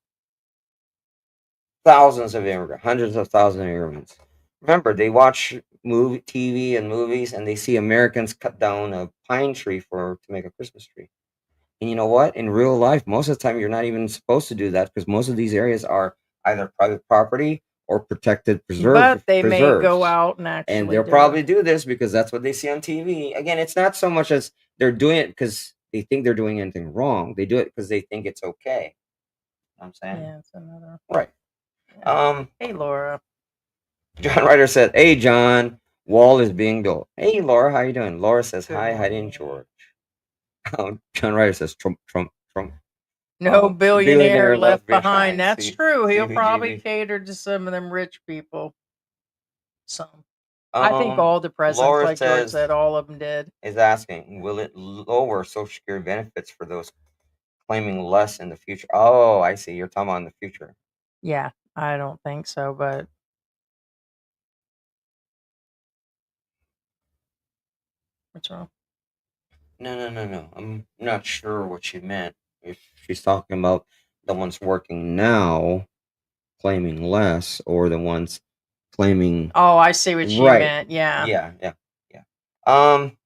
thousands of immigrants, hundreds of thousands of immigrants. Remember, they watch movie, TV, and movies, and they see Americans cut down a pine tree to make a Christmas tree. And you know what? In real life, most of the time, you're not even supposed to do that because most of these areas are either private property or protected But they may go preserves. out and And actually they'll do probably it. do this because that's what they see on TV. Again, it's not so much as they're doing it because they think they're doing anything wrong. They do it because they think it's okay. You know what I'm saying? Yeah, it's another. Right. Yeah. Hey, Laura. John Ryder said, "Hey, John, wall is being built." Hey, Laura, how you doing? Laura says, Good "Hi, Heidi and morning. George." John Ryder says, "Trump, Trump, Trump." No billionaire left behind. behind. That's See, true. He'll CBGB. probably cater to some of them rich people. Some. I think all the presidents, Laura like George says, said, all of them did. is asking, will it lower Social Security benefits for those claiming less in the future? Oh, I see. You're talking about in the future. Yeah, I don't think so, but what's wrong? No. I'm not sure what she meant. If she's talking about the ones working now claiming less or the ones claiming Oh, I see what she right. meant. Yeah. Yeah. Um,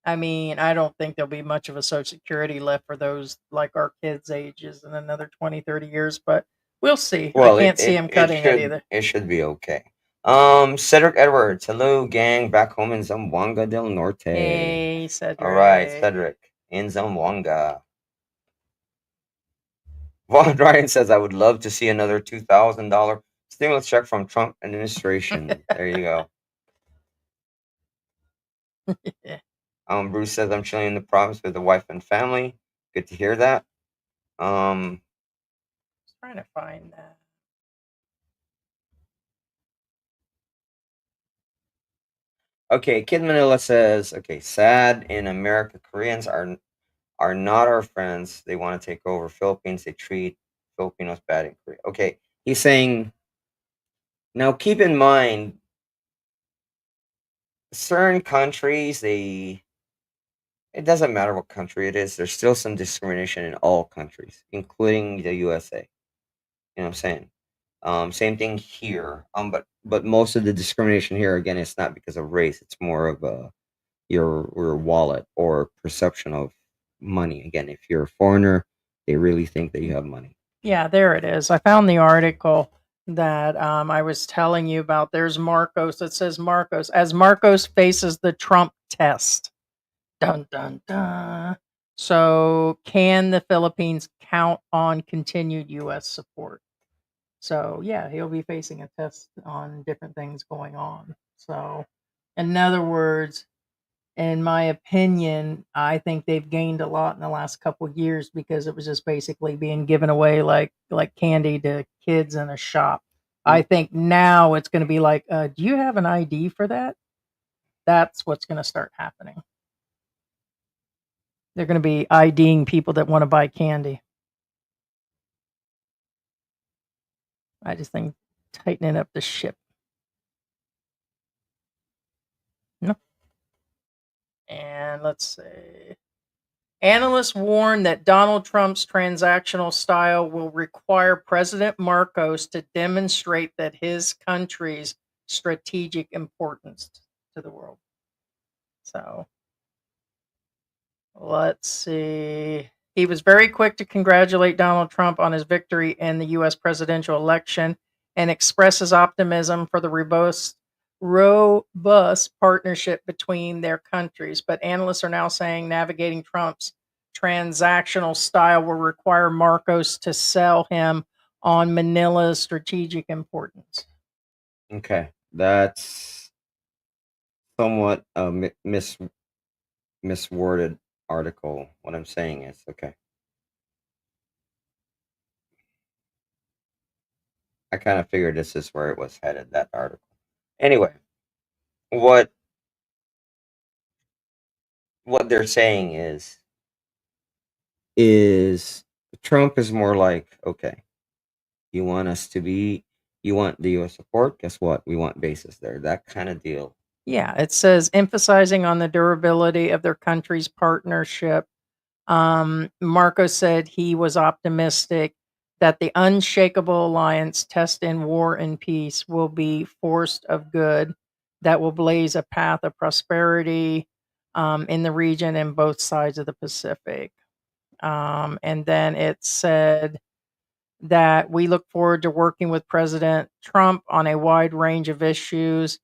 I mean, I don't think there'll be much of a Social Security left for those like our kids' ages in another 20, 30 years, but we'll see. I well, can't see him cutting it either. it should be okay. Cedric Edwards, hello gang, back home in Zamboanga del Norte. Hey, Cedric. All right, Cedric in Zamboanga. Vaughn Ryan says, I would love to see another $2,000 stimulus check from Trump administration. There you go. Yeah. Bruce says, I'm chilling in the province with the wife and family. Good to hear that. Trying to find that. Okay, Kid Manila says, okay, sad in America, Koreans are not our friends. They want to take over Philippines. They treat Filipinos bad in Korea. Okay, he's saying, now keep in mind, certain countries, it doesn't matter what country it is, there's still some discrimination in all countries, including the USA. You know what I'm saying? Same thing here. But most of the discrimination here, again, it's not because of race. It's more of your wallet or perception of money. Again, if you're a foreigner, they really think that you have money. Yeah, there it is. I found the article that I was telling you about. There's Marcos. It says Marcos as Marcos faces the Trump test. Dun dun dun. So, can the Philippines count on continued U.S. support? So, yeah, he'll be facing a test on different things going on. So, in other words, in my opinion, I think they've gained a lot in the last couple years because it was just basically being given away like candy to kids in a shop. I think now it's going to be like, do you have an ID for that? That's what's going to start happening. They're going to be IDing people that want to buy candy. I just think tightening up the ship. No. And let's see. Analysts warn that Donald Trump's transactional style will require President Marcos to demonstrate that his country's strategic importance to the world. So let's see. He was very quick to congratulate Donald Trump on his victory in the U.S. presidential election and expresses optimism for the robust partnership between their countries. But analysts are now saying navigating Trump's transactional style will require Marcos to sell him on Manila's strategic importance. Okay, that's somewhat a misworded article. What I'm saying is, okay, I kind of figured this is where it was headed, that article. Anyway, what they're saying is Trump is more like, okay, you want the U.S. support? Guess what? We want bases there. That kind of deal. Yeah, it says emphasizing on the durability of their country's partnership. Marcos said he was optimistic that the unshakable alliance test in war and peace will be forced of good that will blaze a path of prosperity in the region and both sides of the Pacific. And then it said that we look forward to working with President Trump on a wide range of issues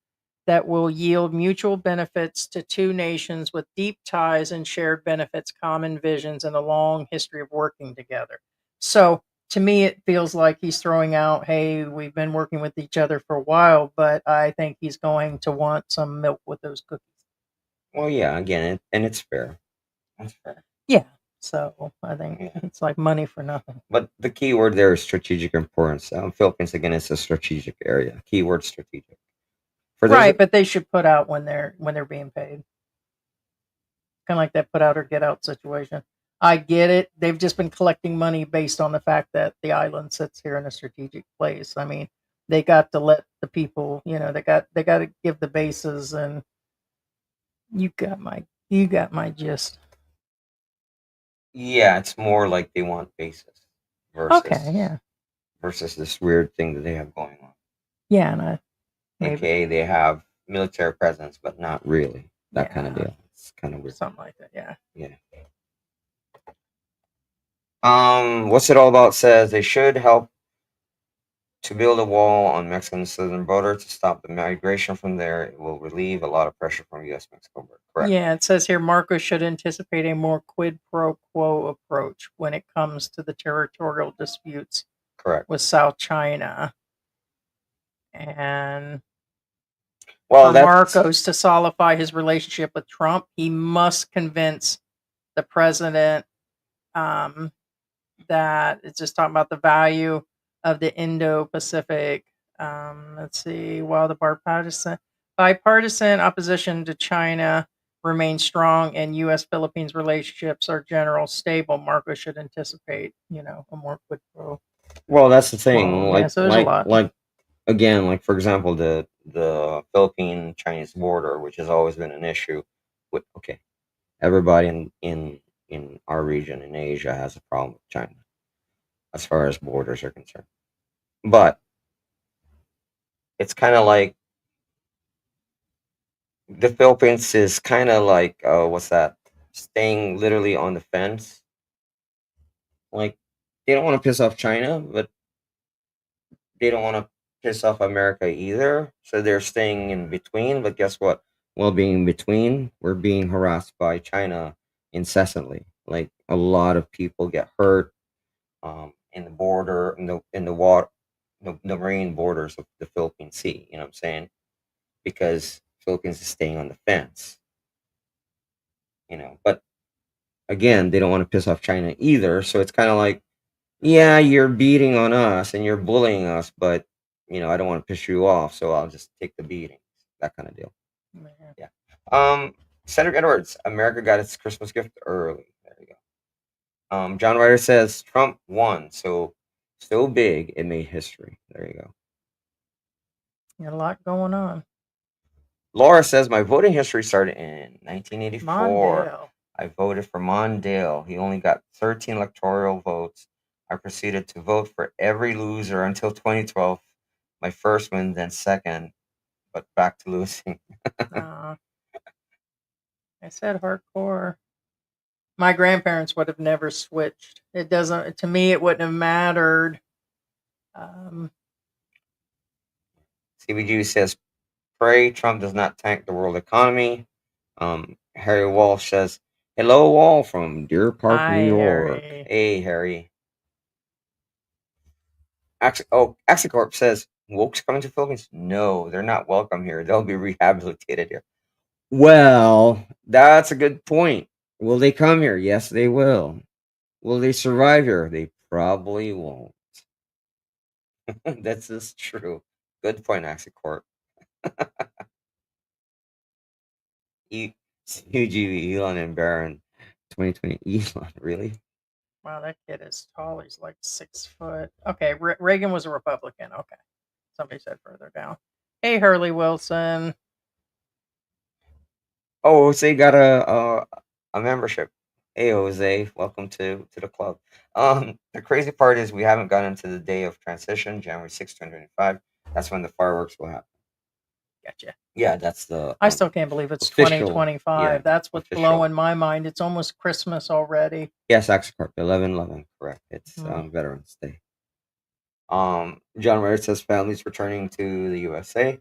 that will yield mutual benefits to two nations with deep ties and shared benefits, common visions, and a long history of working together. So to me, it feels like he's throwing out, hey, we've been working with each other for a while, but I think he's going to want some milk with those cookies. Well, yeah, again, and it's fair. That's fair. Yeah. So I think it's like money for nothing. But the key word there is strategic importance. Philippines, again, is a strategic area. Keyword strategic. Right, but they should put out when they're being paid. Kind of like that put out or get out situation. I get it. They've just been collecting money based on the fact that the island sits here in a strategic place. I mean, they got to let the people, they got to give the bases, and you got my gist. Yeah, it's more like they want bases versus this weird thing that they have going on. Yeah, and AKA they have military presence, but not really. That kind of deal. It's kind of weird. Something like that, yeah. Yeah. What's it all about says they should help to build a wall on Mexican southern border to stop the migration from there. It will relieve a lot of pressure from U.S.-Mexico border. Correct. Yeah, it says here Marcos should anticipate a more quid pro quo approach when it comes to the territorial disputes. Correct. With South China. And for Marcos to solidify his relationship with Trump, he must convince the president that it's just talking about the value of the Indo-Pacific. Let's see. While the bipartisan opposition to China remains strong and U.S.-Philippines relationships are generally stable, Marcos should anticipate, a more quid pro. Well, that's the thing. Again, like for example, the Philippine-Chinese border, which has always been an issue. Everybody in our region in Asia has a problem with China as far as borders are concerned. But it's kind of like the Philippines is kind of like what's that? staying literally on the fence. Like, they don't want to piss off China, but they don't want to piss off America either. So they're staying in between. But guess what? While being in between, we're being harassed by China incessantly. Like, a lot of people get hurt in the border, in the water, the marine borders of the Philippine Sea. You know what I'm saying? Because Philippines is staying on the fence. But again, they don't want to piss off China either. So it's kind of like, yeah, you're beating on us and you're bullying us, but I don't want to piss you off, so I'll just take the beating. That kind of deal. Man. Yeah. Cedric Edwards, America got its Christmas gift early. There you go. John Ryder says Trump won, so big it made history. There you go. Got a lot going on. Laura says my voting history started in 1984. Mondale. I voted for Mondale. He only got 13 electoral votes. I proceeded to vote for every loser until 2012. My first win, then second, but back to losing. I said hardcore. My grandparents would have never switched. It doesn't, to me, it wouldn't have mattered. CBG says, pray Trump does not tank the world economy. Harry Walsh says, hello all from Deer Park, Hi, New York. Harry. Hey, Harry. Axicorp says, woke's coming to Philippines? No, they're not welcome here. They'll be rehabilitated here. Well, that's a good point. Will they come here? Yes, they will. Will they survive here? They probably won't. That's just true. Good point, Axicorp. UGV, Elon and Barron. 2020. Elon, really? Wow, that kid is tall. He's like 6 foot. Okay, Reagan was a Republican. Okay. Somebody said further down. Hey, Hurley Wilson. Oh, Jose got a membership. Hey, Jose, welcome to the club. The crazy part is we haven't gotten to the day of transition, January 6th, 2025. That's when the fireworks will happen. Gotcha. Yeah, that's the I still can't believe it's official, 2025. yeah, That's what's official. blowing my mind. It's almost Christmas already. Yes, Axicorp, 11/11, correct. It's Veterans Day. John Ray says families returning to the USA.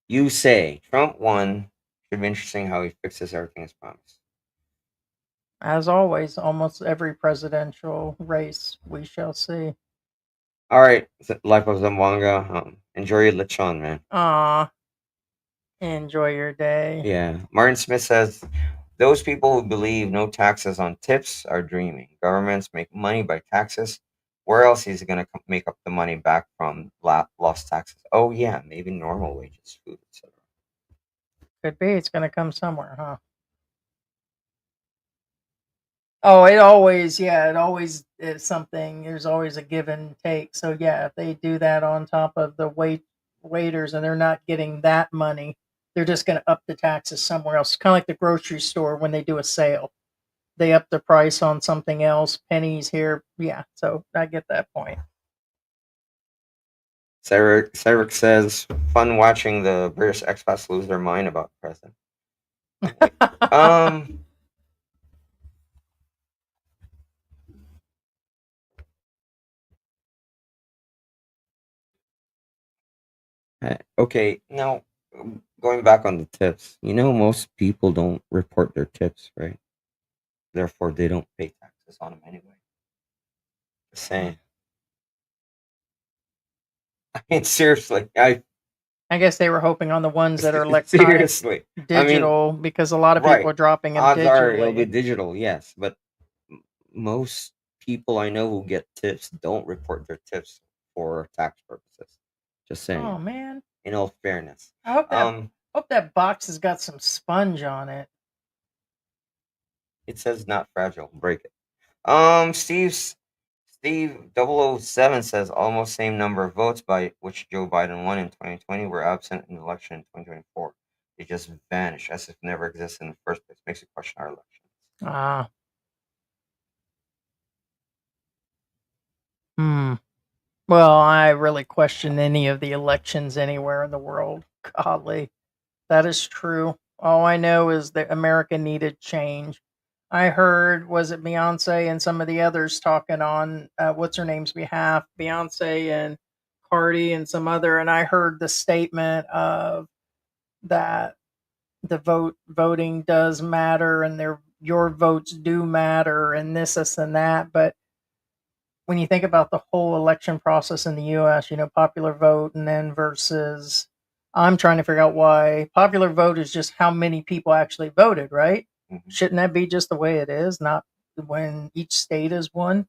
You say Trump won. Should be interesting how he fixes everything as promised. As always, almost every presidential race, we shall see. All right, Life of Zamboanga. Enjoy your lechon, man. Aw. Enjoy your day. Yeah. Martin Smith says those people who believe no taxes on tips are dreaming. Governments make money by taxes. Where else is he going to make up the money back from lost taxes? Oh yeah, maybe normal wages, food, etc. Could be. It's going to come somewhere, huh? Oh, it always is something. There's always a give and take. So yeah, if they do that on top of the waiters and they're not getting that money, they're just going to up the taxes somewhere else. Kind of like the grocery store when they do a sale, they up the price on something else, pennies here. Yeah, so I get that point. Cedric says, fun watching the British expats lose their mind about the president. Okay, now going back on the tips, most people don't report their tips, right? Therefore, they don't pay taxes on them anyway. Just saying. I mean, seriously, I guess they were hoping on the ones that are electronic, seriously, digital, because a lot of people are dropping them odds are it'll be digitally. digital, yes, but most people I know who get tips don't report their tips for tax purposes. Just saying. Oh man. In all fairness, I hope that box has got some sponge on it. it says not fragile. Break it. Steve 007 says almost same number of votes by which Joe Biden won in 2020 were absent in the election in 2024. They just vanished as if never existed in the first place. Makes you question our elections. Hmm. Well, I really question any of the elections anywhere in the world. Golly, that is true. All I know is that America needed change. I heard, was it Beyonce and some of the others talking on what's her name's behalf, Beyonce and Cardi and some other, and I heard the statement of that the voting does matter and your votes do matter and this and that, but when you think about the whole election process in the US, popular vote and then versus I'm trying to figure out why popular vote is just how many people actually voted, right? Mhm. Shouldn't that be just the way it is, not when each state is one?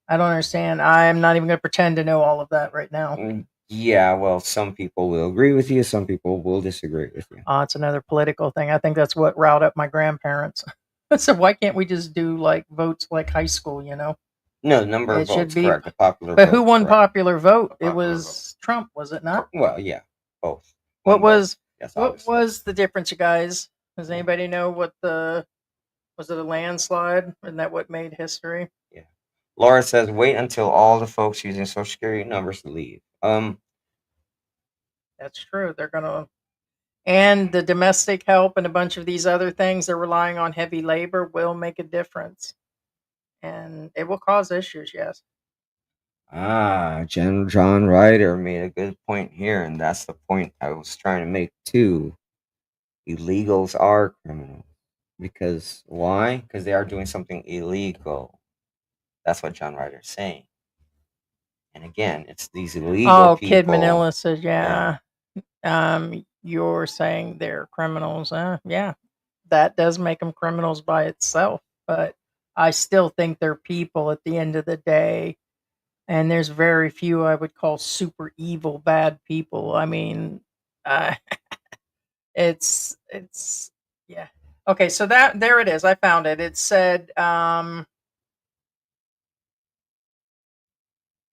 I don't understand. I'm not even going to pretend to know all of that right now. Yeah, well, some people will agree with you, some people will disagree with you. It's another political thing. I think that's what riled up my grandparents. So why can't we just do like votes like high school, No, the number of It should votes, be, correct. The popular but vote. who won correct. popular vote? It Popular was Trump, was it not? Well, yeah, both. What Won both. was Yes, what obviously. was the difference, you guys? Does anybody know what was it a landslide? Isn't that what made history? Yeah. Laura says, wait until all the folks using Social Security numbers leave. That's true. They're gonna and the domestic help and a bunch of these other things they're relying on heavy labor will make a difference. And it will cause issues, yes. John Ryder made a good point here, and that's the point I was trying to make too. Illegals are criminals. Because why? Because they are doing something illegal. That's what John Ryder is saying. And again, it's these illegal people. Kid Manila says, yeah. You're saying they're criminals. Yeah, that does make them criminals by itself. But I still think they're people at the end of the day. And there's very few I would call super evil, bad people. I mean, uh, it's, yeah. Okay, so there it is. I found it. It said,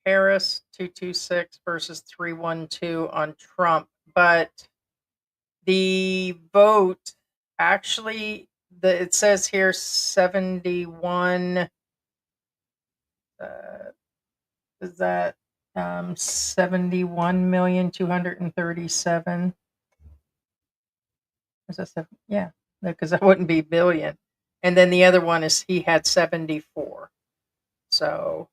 Harris 226 versus 312 on Trump, but the vote actually it says here 71 is that 71,237 is that yeah, because that wouldn't be billion, and then the other one is he had 74, so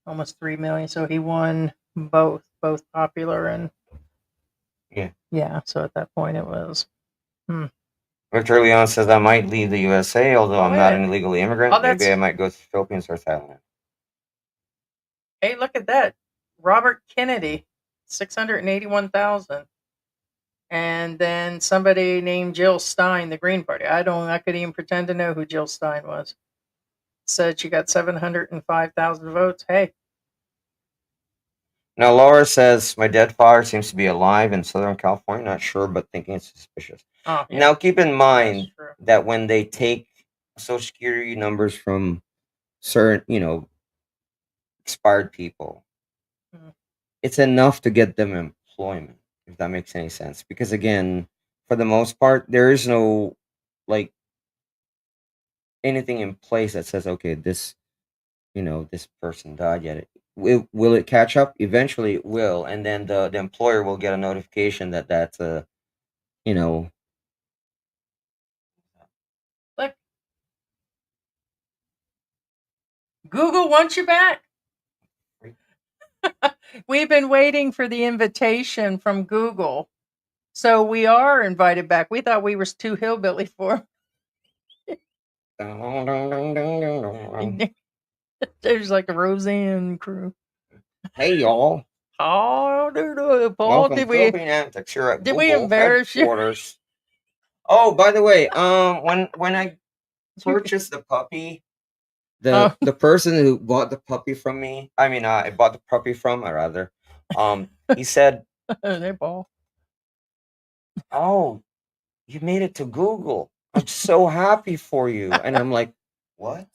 almost 3 million, so he won both popular and yeah, so at that point it was Victor Leon says, I might leave the USA, although I'm not an illegal immigrant. Maybe that's- I might go to the Philippines or Thailand. Hey, look at that. Robert Kennedy, 681,000. And then somebody named Jill Stein, the Green Party. I couldn't even pretend to know who Jill Stein was. Said she got 705,000 votes. Hey. Now, Laura says, my dead father seems to be alive in Southern California. Not sure, but thinking it's suspicious. Oh, yeah. Now, keep in mind that when they take Social Security numbers from certain, expired people, it's enough to get them employment, if that makes any sense. Because, again, for the most part, there is no, like, anything in place that says, okay, this person died yet. Will it catch up? Eventually it will, and then the employer will get a notification that that's a, Look. Google wants you back. We've been waiting for the invitation from Google. So we are invited back. We thought we were too hillbilly for There's like a Roseanne crew. Hey y'all. Oh, Paul, Welcome to Philippine Antics. Here at did Google we embarrass headquarters. Oh, by the way, when I purchased the puppy, the person who bought the puppy from me, I bought the puppy from, or rather, he said, "Hey, Paul. Oh, you made it to Google. I'm so happy for you." And I'm like, what?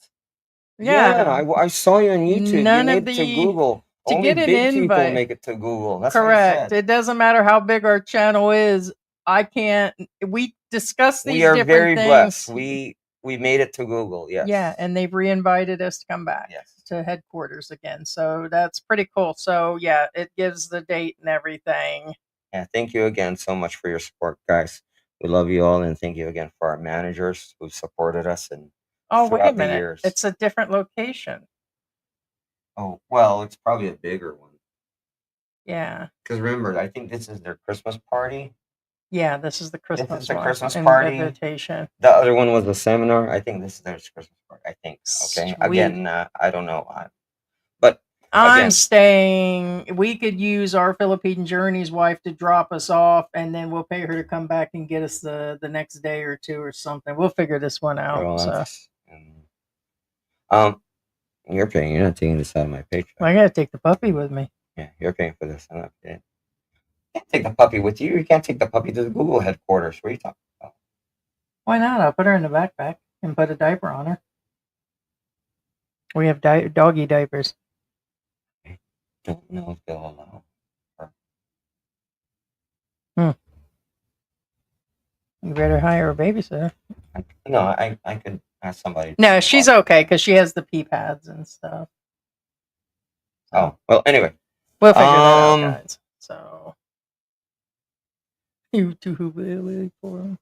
Yeah, I saw you on YouTube. None you of made it to the- Google. To Only get an big people invite- make it to Google. That's Correct. It doesn't matter how big our channel is. I can't. We discuss these We are different very things. blessed. We made it to Google. Yes. Yeah, and they've re-invited us to come back. Yes. to headquarters again. So that's pretty cool. So yeah, it gives the date and everything. Yeah, thank you again so much for your support, guys. We love you all, and thank you again for our managers who supported us and Oh, wait a throughout the minute. years. It's a different location. Oh, well, it's probably a bigger one. Yeah. Because remember, I think this is their Christmas party. Yeah, this is the This Christmas is the one. Christmas And party. invitation. The other one was a seminar. I think this is their Christmas party. I think. Okay. Sweet. Again, I don't know. But I'm again, staying. We could use our Philippine Journey's wife to drop us off, and then we'll pay her to come back and get us the next day or two or something. We'll figure this one out. well, So that's, you're paying. You're not taking this out of my paycheck. I gotta take the puppy with me. Yeah, you're paying for this. I'm not paying. You can't take the puppy with you. You can't take the puppy to the Google headquarters. What are you talking about? Why not? I'll put her in the backpack and put a diaper on her. We have doggy diapers. Don't know if they'll allow. You better hire a babysitter. No, I could ask somebody. No, she's okay because she has the pee pads and stuff. Oh, well, anyway. We'll figure that out, guys. So you too really for him.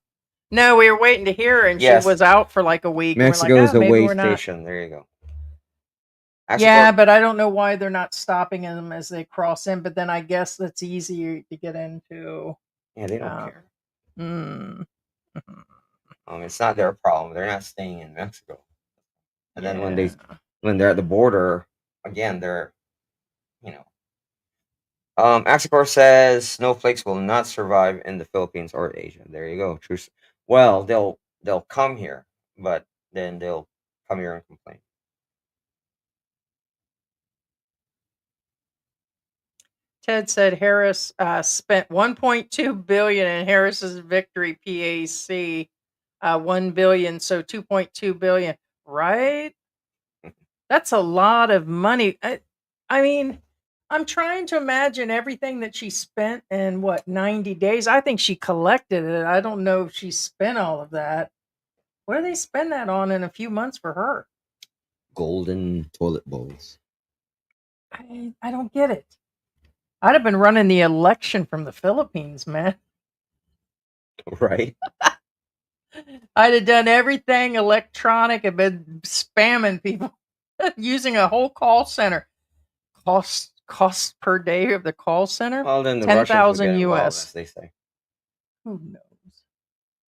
No, we were waiting to hear her, and Yes. she was out for like a week. Mexico and is we're like, a way maybe we're not. station. There you go. Actually, Yeah, but I don't know why they're not stopping them as they cross in. But then I guess that's easier to get into. yeah, they don't care. It's not their problem. They're not staying in Mexico. And then when they're at the border, again, they're, Axicor says snowflakes will not survive in the Philippines or Asia. There you go. True. Well, they'll come here, but then they'll come here and complain. Ted said Harris spent 1.2 billion in Harris's victory PAC, 1 billion, so 2.2 billion, right? That's a lot of money. I mean, I'm trying to imagine everything that she spent in 90 days. I think she collected it. I don't know if she spent all of that. What do they spend that on in a few months for her? Golden toilet bowls. I don't get it. I'd have been running the election from the Philippines, man. Right. I'd have done everything electronic and been spamming people using a whole call center. Cost per day of the call center? Well, then the 10,000 US. As they say. Who knows?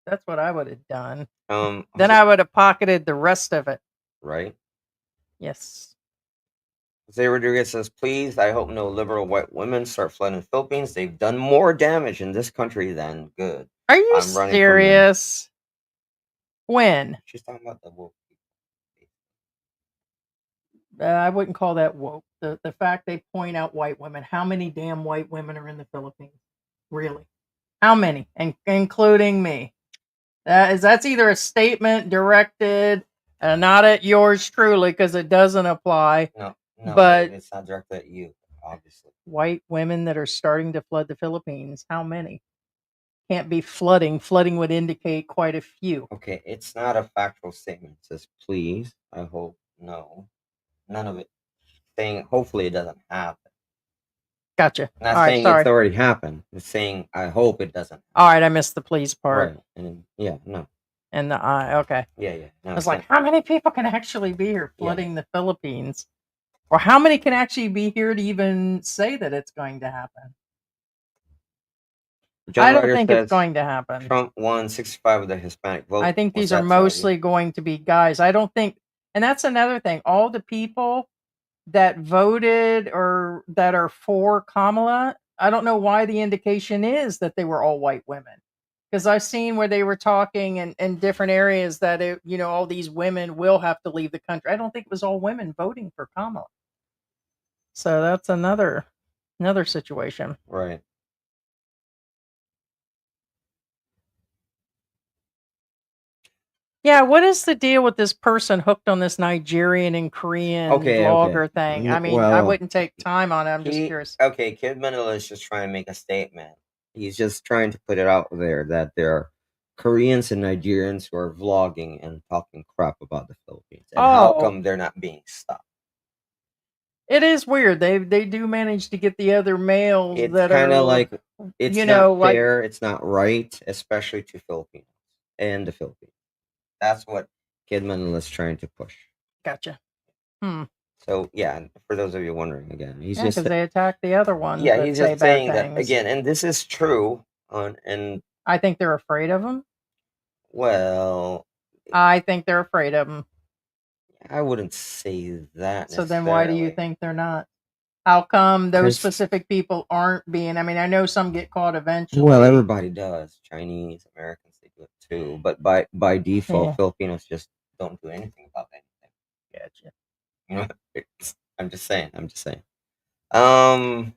That's what I would have done. Then I would have pocketed the rest of it. Right. Yes. Jose Rodriguez says, please, I hope no liberal white women start flooding the Philippines. They've done more damage in this country than good. Are you serious? When? She's talking about the woke people. I wouldn't call that woke. The fact they point out white women. How many damn white women are in the Philippines? Really? How many? And including me. That's either a statement directed, not at yours truly, because it doesn't apply. No, but it's not directed at you, obviously. White women that are starting to flood the Philippines. How many? Can't be flooding. Flooding would indicate quite a few. Okay, it's not a factual statement. It says, please, I hope, no. None of it. Saying, hopefully it doesn't happen. Gotcha. Not saying it's already happened. It's saying, I hope it doesn't happen. All right, I missed the please part. Right. And yeah, no. And the okay. Yeah. No, I was like, how many people can actually be here flooding the Philippines? Or how many can actually be here to even say that it's going to happen? I don't think it's going to happen. Trump won 65 of the Hispanic vote. I think these are mostly going to be guys. I don't think, and that's another thing. All the people that voted or that are for Kamala, I don't know why the indication is that they were all white women. Because I've seen where they were talking in different areas that, all these women will have to leave the country. I don't think it was all women voting for Kamala. So that's another situation. Right. Yeah, what is the deal with this person hooked on this Nigerian and Korean vlogger thing? I mean, I wouldn't take time on it. I'm just curious. Okay, Kid Manila is just trying to make a statement. He's just trying to put it out there that there are Koreans and Nigerians who are vlogging and talking crap about the Philippines. And how come they're not being stopped? It is weird. They do manage to get the other males It's that kind are, of like it's you not know, like fair. It's not right, especially to Filipinos and the Philippines. That's what Kidman is trying to push. gotcha. Hmm. So yeah, for those of you wondering, again, he's Yeah, just because they attack the other ones yeah, that he's say just bad saying that things. again, and this is true. And I think they're afraid of them. well, I think they're afraid of them. I wouldn't say that So then why do you necessarily. think they're not? How come those 'Cause specific people aren't being? I mean, I know some get caught eventually. well, everybody does. Chinese, Americans, they do it too. But by default, Yeah. Filipinos just don't do anything about anything. Gotcha. You know, I'm just saying. I'm just saying.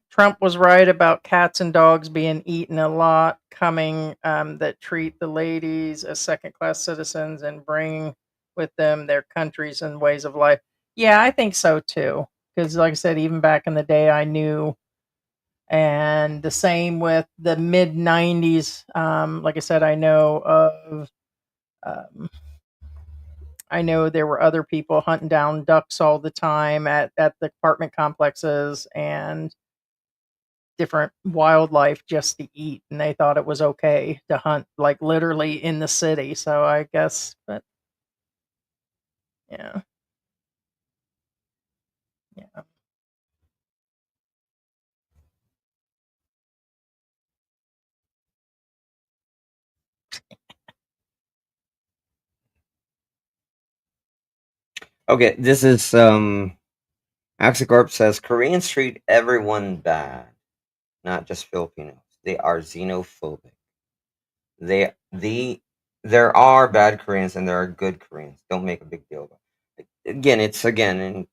Trump was right about cats and dogs being eaten a lot, coming that treat the ladies as second class citizens and bring with them their countries and ways of life. Yeah, I think so too. Because, like I said, even back in the day, I knew. And the same with the mid 90s. Like I said, um, I know there were other people hunting down ducks all the time at the apartment complexes and different wildlife just to eat, and they thought it was okay to hunt like literally in the city. So I guess, but yeah, yeah. Okay, this is Axicorp says Koreans treat everyone bad, not just Filipinos. They are xenophobic. The there are bad Koreans and there are good Koreans. Don't make a big deal about it. Again, it's again in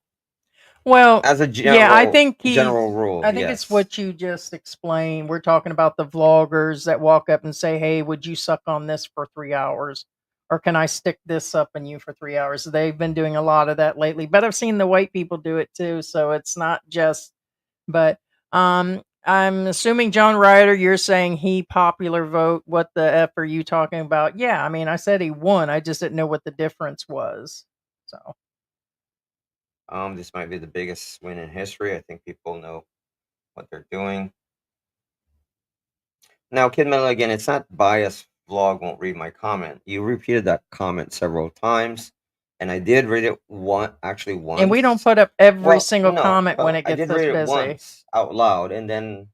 Well, as a yeah, general rule. I think it's Yes. what you just explained. We're talking about the vloggers that walk up and say, "Hey, would you suck on this for 3 hours?" Or can I stick this up in you for 3 hours? They've been doing a lot of that lately, but I've seen the white people do it too. So it's not just, but I'm assuming John Ryder, you're saying he popular vote. What the F are you talking about? Yeah, I mean, I said he won. I just didn't know what the difference was. So, This might be the biggest win in history. I think people know what they're doing. Now, Kid Metal, again, it's not biased. Vlog won't read my comment. You repeated that comment several times, and I did read it actually once. and we don't put up every Well, single no, comment when but it I gets did this read it busy. once out loud, and then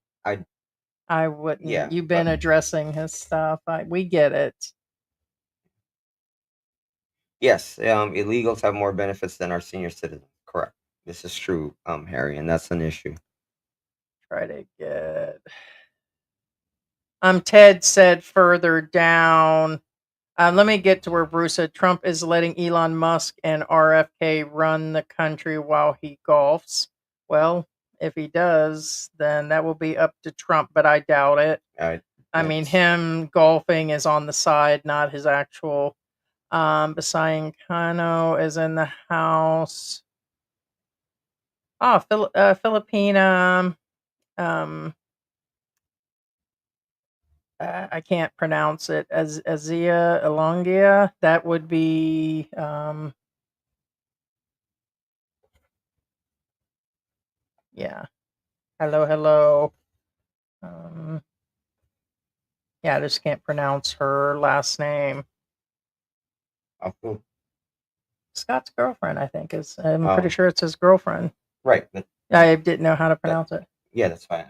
I wouldn't. yeah, You've been but addressing his stuff. We get it. yes, illegals have more benefits than our senior citizens. Correct. This is true, Harry, and that's an issue. Try to get. Ted said further down. Let me get to where Bruce said Trump is letting Elon Musk and RFK run the country while he golfs. Well, if he does, then that will be up to Trump, but I doubt it. I mean, him golfing is on the side, not his actual. Besides, Kano is in the house. Oh, Filipina. Um, I can't pronounce it. As Azia Elongia. That would be. Yeah. Hello, hello. Um, yeah, I just can't pronounce her last name. Oh, Scott's girlfriend, I think, is. I'm oh, pretty sure it's his girlfriend. right. I didn't know how to pronounce it. Yeah, that's fine.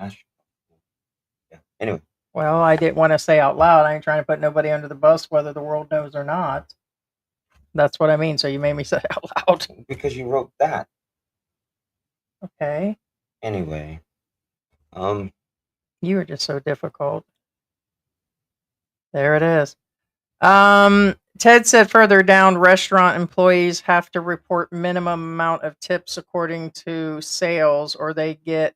Yeah. Anyway, Well, I didn't want to say out loud. I ain't trying to put nobody under the bus, whether the world knows or not. That's what I mean. So you made me say it out loud. because you wrote that. Okay. Anyway, You were just so difficult. There it is. Ted said further down, restaurant employees have to report minimum amount of tips according to sales, or they get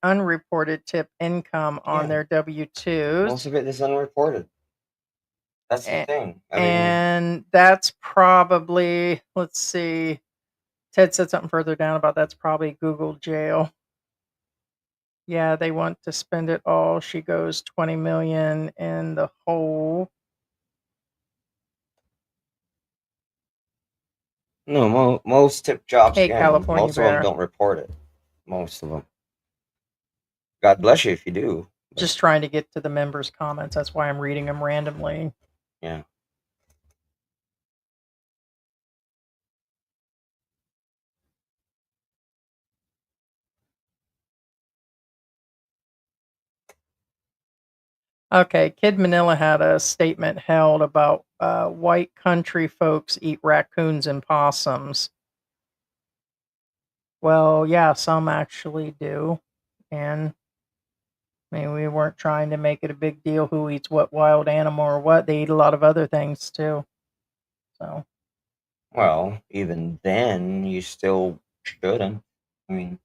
unreported tip income on Yeah. their W-2s. Most of it is unreported. That's the thing. I mean, And that's probably, let's see. Ted said something further down about that's probably Google jail. Yeah, they want to spend it all. She goes 20 million in the hole. No, most tip jobs, Hey, again, California most of them Bear. don't report it. Most of them. God bless you if you do. But Just trying to get to the members' comments. That's why I'm reading them randomly. yeah. Okay, Kid Manila had a statement held about white country folks eat raccoons and possums. Well, yeah, some actually do. And I mean, we weren't trying to make it a big deal who eats what wild animal or what. They eat a lot of other things too. So, Well, even then, you still shouldn't. I mean,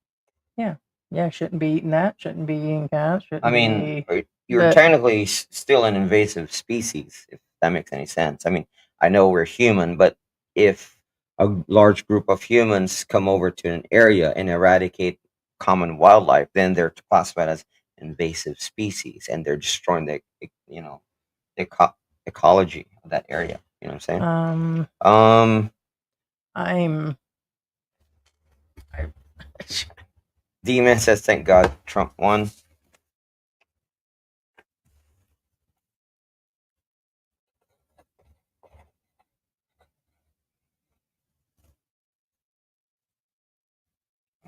yeah, shouldn't be eating that. Shouldn't be eating cats. Shouldn't be you're the. technically still an invasive species, if that makes any sense. I mean, I know we're human, but if a large group of humans come over to an area and eradicate common wildlife, then they're classified as invasive species, and they're destroying the ecology of that area. You know what I'm saying? I'm. I, D-Man says, "Thank God Trump won."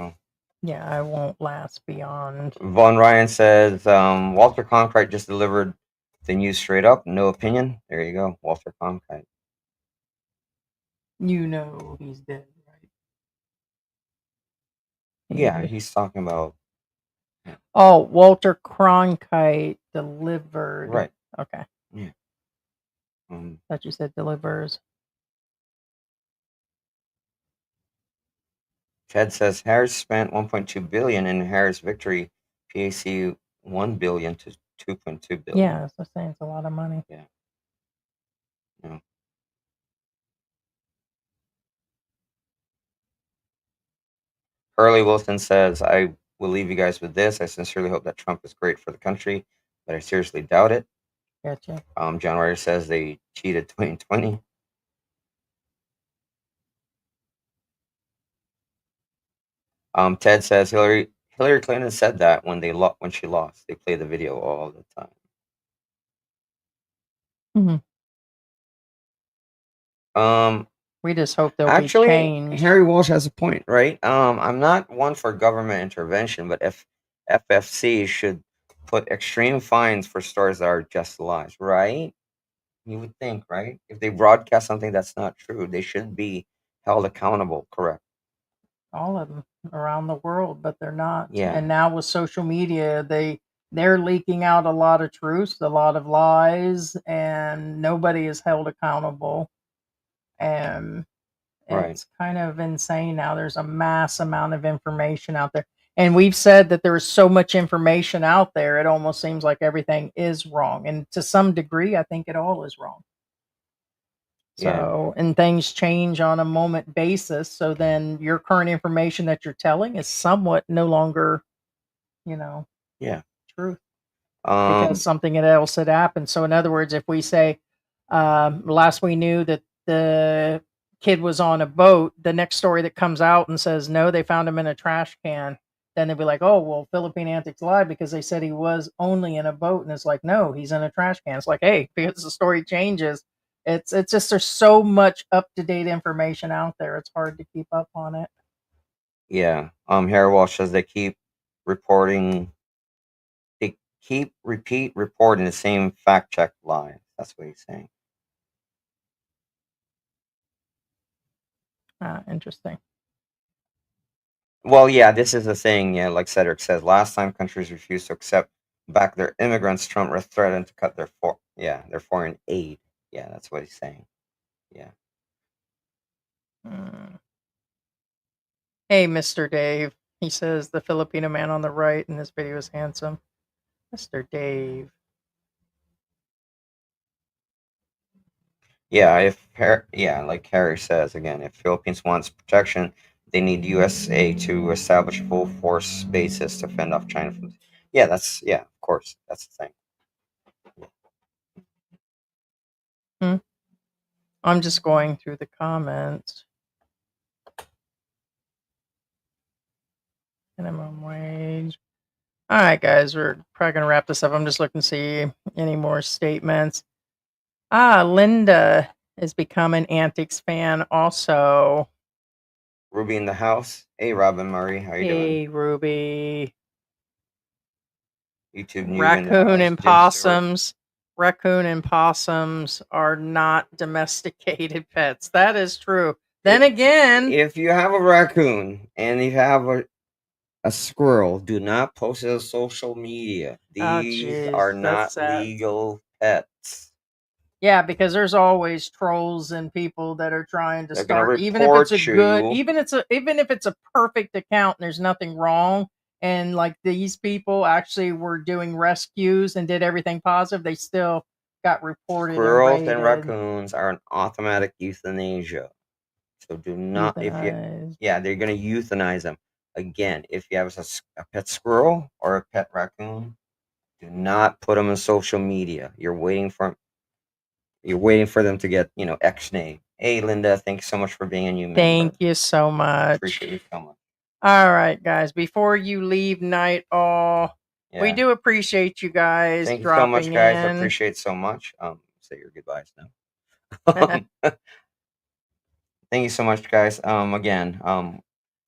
Oh. yeah, I won't last beyond. Von Ryan says, Walter Cronkite just delivered the news straight up, no opinion. There you go, Walter Cronkite. You know he's dead, right? Yeah, he's talking about. Oh, Walter Cronkite delivered. Right. Okay. Yeah. Thought you said delivers. Ted says Harris spent 1.2 billion in Harris victory. PAC 1 billion to 2.2 billion. Yeah, that's what I'm saying. It's a lot of money. Yeah. Yeah. Hurley Wilson says, I will leave you guys with this. I sincerely hope that Trump is great for the country, but I seriously doubt it. Gotcha. John Ryder says they cheated 2020. Ted says Hillary Clinton said that when she lost. They play the video all the time. We just hope there'll be Actually, change. Harry Walsh has a point, right? I'm not one for government intervention, but if FFC should put extreme fines for stories that are just lies, right? You would think, right? If they broadcast something that's not true, they should be held accountable, correct? All of them around the world, but they're not. Yeah. And now with social media, they're leaking out a lot of truths, a lot of lies, and nobody is held accountable. And Right. it's kind of insane now. There's a mass amount of information out there. And we've said that there is so much information out there, it almost seems like everything is wrong. And to some degree, I think it all is wrong. Yeah. So, and things change on a moment basis. So then your current information that you're telling is somewhat no longer, Yeah. truth because something else had happened. So, in other words, if we say, last we knew that the kid was on a boat, the next story that comes out and says, no, they found him in a trash can, then they'd be like, oh, well, Philippine Antics lied because they said he was only in a boat. And it's like, no, he's in a trash can. It's like, hey, because the story changes. It's just there's so much up to date information out there. It's hard to keep up on it. Yeah. Harry Walsh says they keep reporting. They repeat reporting the same fact check lies. That's what he's saying. Interesting. Well, yeah, this is the thing. Yeah, like Cedric says, last time countries refused to accept back their immigrants, Trump threatened to cut their foreign aid. Yeah, that's what he's saying. Yeah. Hey, Mr. Dave. He says the Filipino man on the right in this video is handsome. Mr. Dave. Yeah, like Harry says again, if Philippines wants protection, they need USA to establish a full force basis to fend off China from. Yeah, of course, that's the thing. I'm just going through the comments. Minimum wage. All right, guys, we're probably gonna wrap this up. I'm just looking to see any more statements. Linda is becoming Antics fan also. Ruby in the house. Hey, Robin Murray, how you doing? Hey, Ruby. YouTube news in the house. Raccoon and Jim Stewart. possums. Raccoon and possums are not domesticated pets. That is true. Then again, If you have a raccoon and you have a squirrel, do not post it on social media. These geez, are that's not sad. legal pets. Yeah, because there's always trolls and people that are trying to They're gonna start, even if it's a report good, you. even if it's a perfect account and there's nothing wrong, and like these people actually were doing rescues and did everything positive, they still got reported Squirrels and and raided. raccoons are an automatic euthanasia. So do not, Euthanized. they're gonna euthanize them. Again, if you have a pet squirrel or a pet raccoon, do not put them on social media. You're waiting for them to get, X name. Hey, Linda, thank you so much for being a new member. Thank you so much. Appreciate you so much. All right, guys. Before you leave, night all, we Yeah. do appreciate you guys Thank you so much, dropping guys. I in. appreciate it so much. Say your goodbyes now. Thank you so much, guys. Again,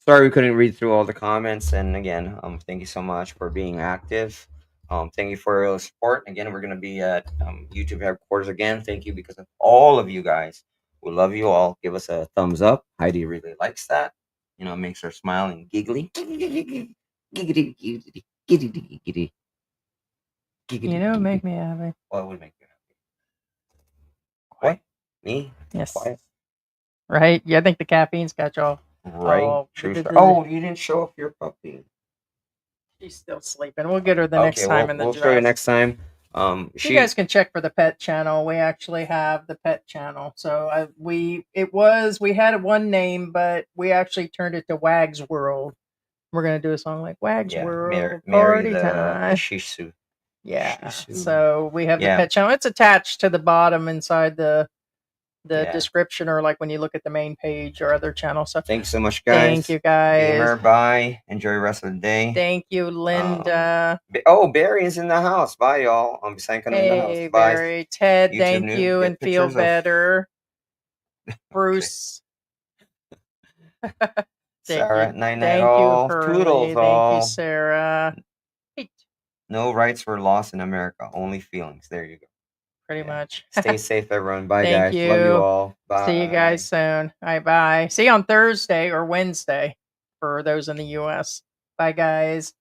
sorry we couldn't read through all the comments, and again, thank you so much for being active. Thank you for your support. Again, we're gonna be at YouTube headquarters again. Thank you because of all of you guys. We love you all. Give us a thumbs up. Heidi really likes that. It makes her smile and giggly. Giggity, giggity, giggity, giggity, giggity. It make me happy. What would make you happy? What? Me? Yes. Quiet. Right? Yeah, I think the caffeine's got y'all. Right. True story. Oh, you didn't show off your puppy. She's still sleeping. We'll get her the next time in the we'll show you dress. next time. You guys can check for the pet channel. We actually have the pet channel. So we had one name, but we actually turned it to Wags World. We're gonna do a song like Wags World Party Time. Shih Tzu. Yeah. Shih Tzu. So we have the pet channel. It's attached to the bottom inside the description, or like when you look at the main page or other channels. So thanks so much, guys. Thank you, guys. Gamer, bye. Enjoy the rest of the day. Thank you, Linda. Barry is in the house. Bye, y'all. I'm in the house. Hey, Bye. Barry. Ted, YouTube thank you, and feel better. Bruce. Sarah, night Thank all. you, Hurley. Toodles Thank all. you, Sarah. No rights were lost in America, only feelings. There you go. Pretty much. Stay safe, everyone. Bye, Thank guys. you. Love you all. Bye. See you guys soon. All right, bye. See you on Thursday or Wednesday for those in the US. Bye, guys.